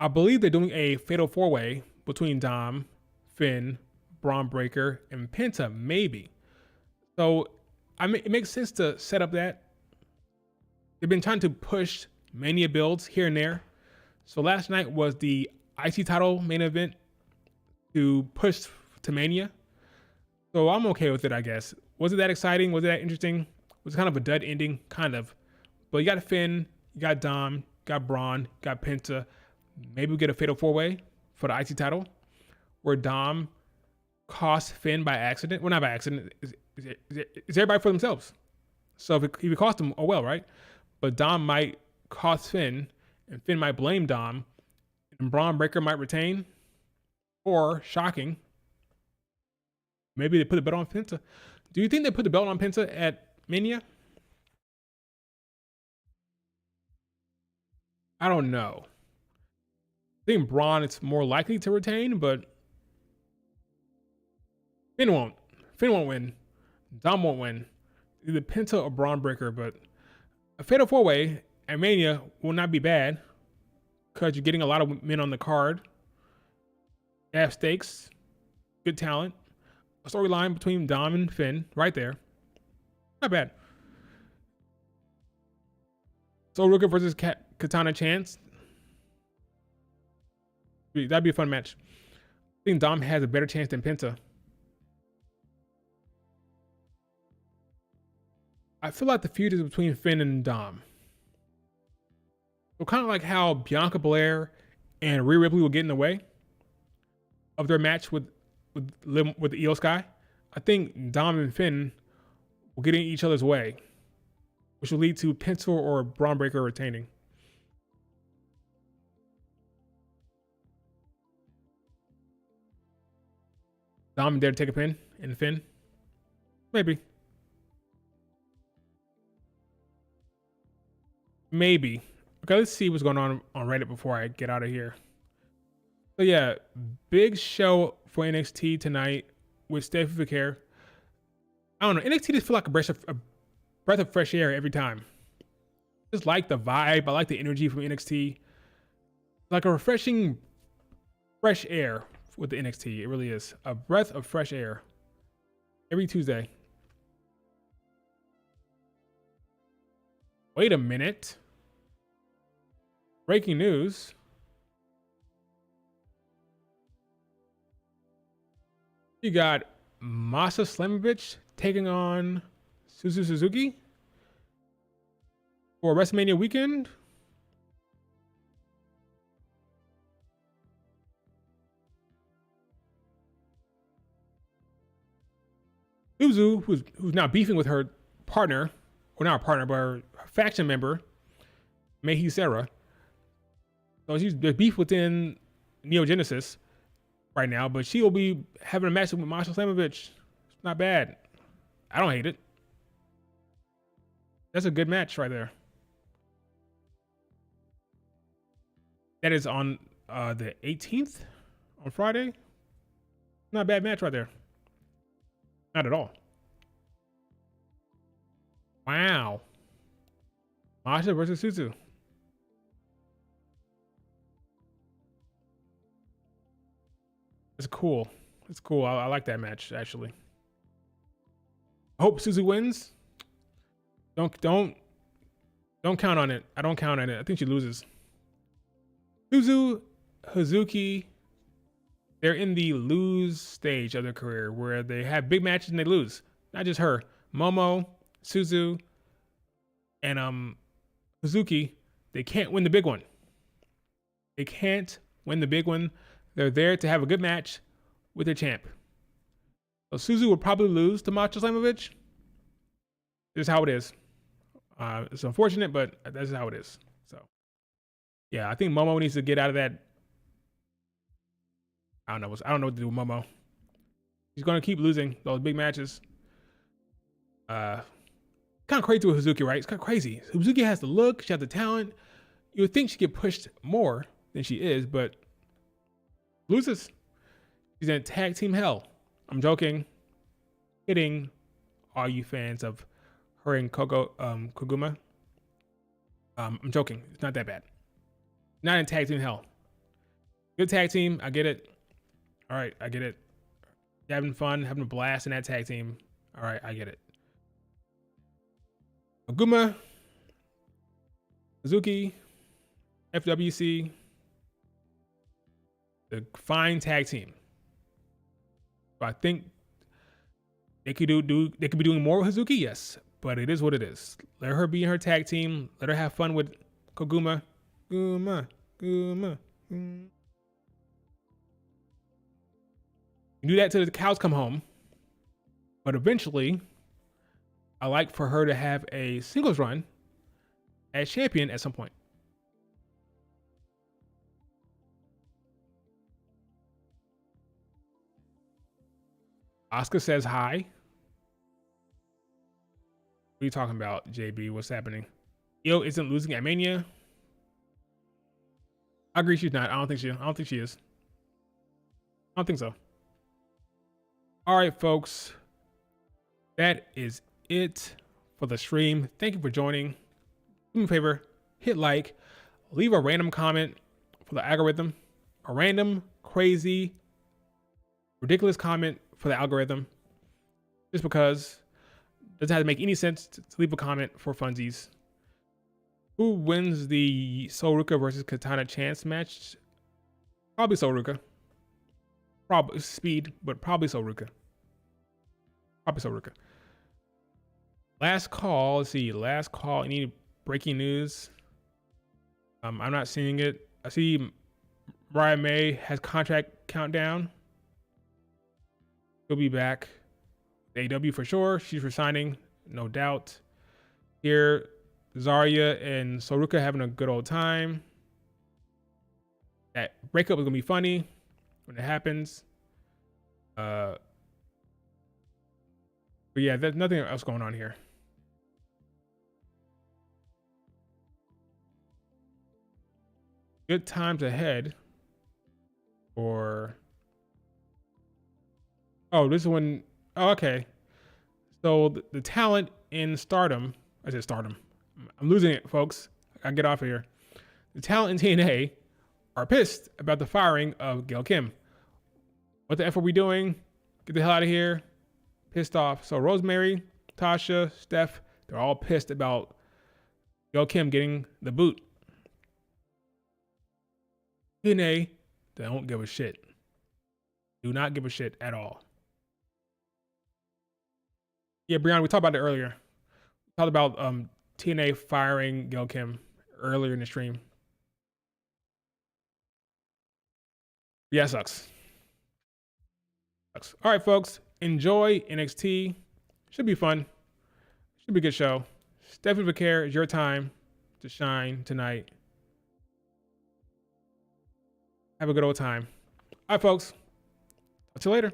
I believe they're doing a fatal four-way between Dom, Finn, Braun Breaker, and Penta, maybe. So, it makes sense to set up that. They've been trying to push Mania builds here and there. So last night was the IC title main event to push to Mania. So I'm okay with it, I guess. Was it that exciting? Was it that interesting? It was kind of a dud ending, kind of. But you got Finn, you got Dom, you got Braun, you got Penta. Maybe we get a fatal four-way for the IC title where Dom costs Finn by accident. Well, not by accident. It's everybody for themselves. So if it cost them, oh well, right? But Dom might cost Finn, and Finn might blame Dom, and Braun Breaker might retain. Or, shocking, maybe they put the belt on Penta. Do you think they put the belt on Penta at Mania? I don't know. I think Braun is more likely to retain, but Finn won't. Finn won't win. Dom won't win. Either Penta or Braun Breaker, but a fatal four-way at Mania will not be bad because you're getting a lot of men on the card. They have stakes, good talent, a storyline between Dom and Finn right there. Not bad. So Ruka versus Katana Chance. That'd be a fun match. I think Dom has a better chance than Penta. I feel like the feud is between Finn and Dom. So kind of like how Bianca Belair and Rhea Ripley will get in the way of their match with Io Sky. I think Dom and Finn will get in each other's way, which will lead to Penta or Braun Breaker retaining. Dom dare to take a pin and Finn? Maybe. Maybe. Okay, let's see what's going on Reddit before I get out of here. So yeah, big show for NXT tonight with Stephanie Vaquer. I don't know. NXT just feel like a breath of fresh air every time. Just like the vibe. I like the energy from NXT. Like a refreshing fresh air with the NXT. It really is. A breath of fresh air every Tuesday. Wait a minute. Breaking news. You got Masa Slamovich taking on Suzuki for WrestleMania weekend. Suzu, who's now beefing with her partner, or not a partner, but her faction member, Meiji Sarah. So there's beef within Neo Genesis right now, but she will be having a match with Masha Slamovich. It's not bad. I don't hate it. That's a good match right there. That is on the 18th on Friday. Not a bad match right there. Not at all. Wow. Masha versus Suzu. It's cool. It's cool. I like that match, actually. I hope Suzu wins. Don't count on it. I don't count on it. I think she loses. Suzu, Hazuki, they're in the lose stage of their career where they have big matches and they lose. Not just her. Momo, Suzu, and Hazuki, they can't win the big one. They can't win the big one. They're there to have a good match with their champ. So Suzu would probably lose to Masha Slamovich. This is how it is. It's unfortunate, but that's how it is. So, yeah, I think Momo needs to get out of that. I don't know what to do with Momo. He's going to keep losing those big matches. Kind of crazy with Hazuki, right? It's kind of crazy. Hazuki has the look. She has the talent. You would think she'd get pushed more than she is, but loses. She's in tag team hell. I'm joking. Kidding all you fans of her and Koguma. I'm joking. It's not that bad. Not in tag team hell. Good tag team. I get it. All right. I get it. You're having fun, having a blast in that tag team. All right. I get it. Koguma, Suzuki, FWC, the fine tag team. So I think they could they could be doing more with Hazuki, yes, but it is what it is. Let her be in her tag team. Let her have fun with Koguma. Guma. You do that till the cows come home. But eventually, I like for her to have a singles run as champion at some point. Asuka says hi. What are you talking about, JB? What's happening? Io isn't losing at Mania. I agree she's not. I don't think she is. I don't think so. All right, folks. That is it for the stream. Thank you for joining. Do me a favor, hit like, leave a random comment for the algorithm. A random, crazy, ridiculous comment for the algorithm. Just because it doesn't have to make any sense to leave a comment for funsies. Who wins the Soruka versus Katana Chance match? Probably Soruka. Probably speed, but probably Soruka. Probably Soruka. Last call. Let's see. Last call. Any breaking news? I'm not seeing it. I see Mariah May has contract countdown. She'll be back. AEW for sure. She's resigning, no doubt. Here, Zarya and Soruka having a good old time. That breakup is gonna be funny when it happens. But yeah, there's nothing else going on here. Good times ahead. Or this one. Oh, okay. So the talent in Stardom. I said Stardom. I'm losing it, folks. I gotta get off of here. The talent in TNA are pissed about the firing of Gail Kim. What the F are we doing? Get the hell out of here. Pissed off. So Rosemary, Tasha, Steph, they're all pissed about Gail Kim getting the boot. TNA, they don't give a shit. Do not give a shit at all. Yeah, Brianna, we talked about it earlier. We talked about TNA firing Gail Kim earlier in the stream. Yeah, it sucks. All right, folks. Enjoy NXT. Should be fun. Should be a good show. Stephanie Vaquer, it's your time to shine tonight. Have a good old time. All right, folks. Talk to you later.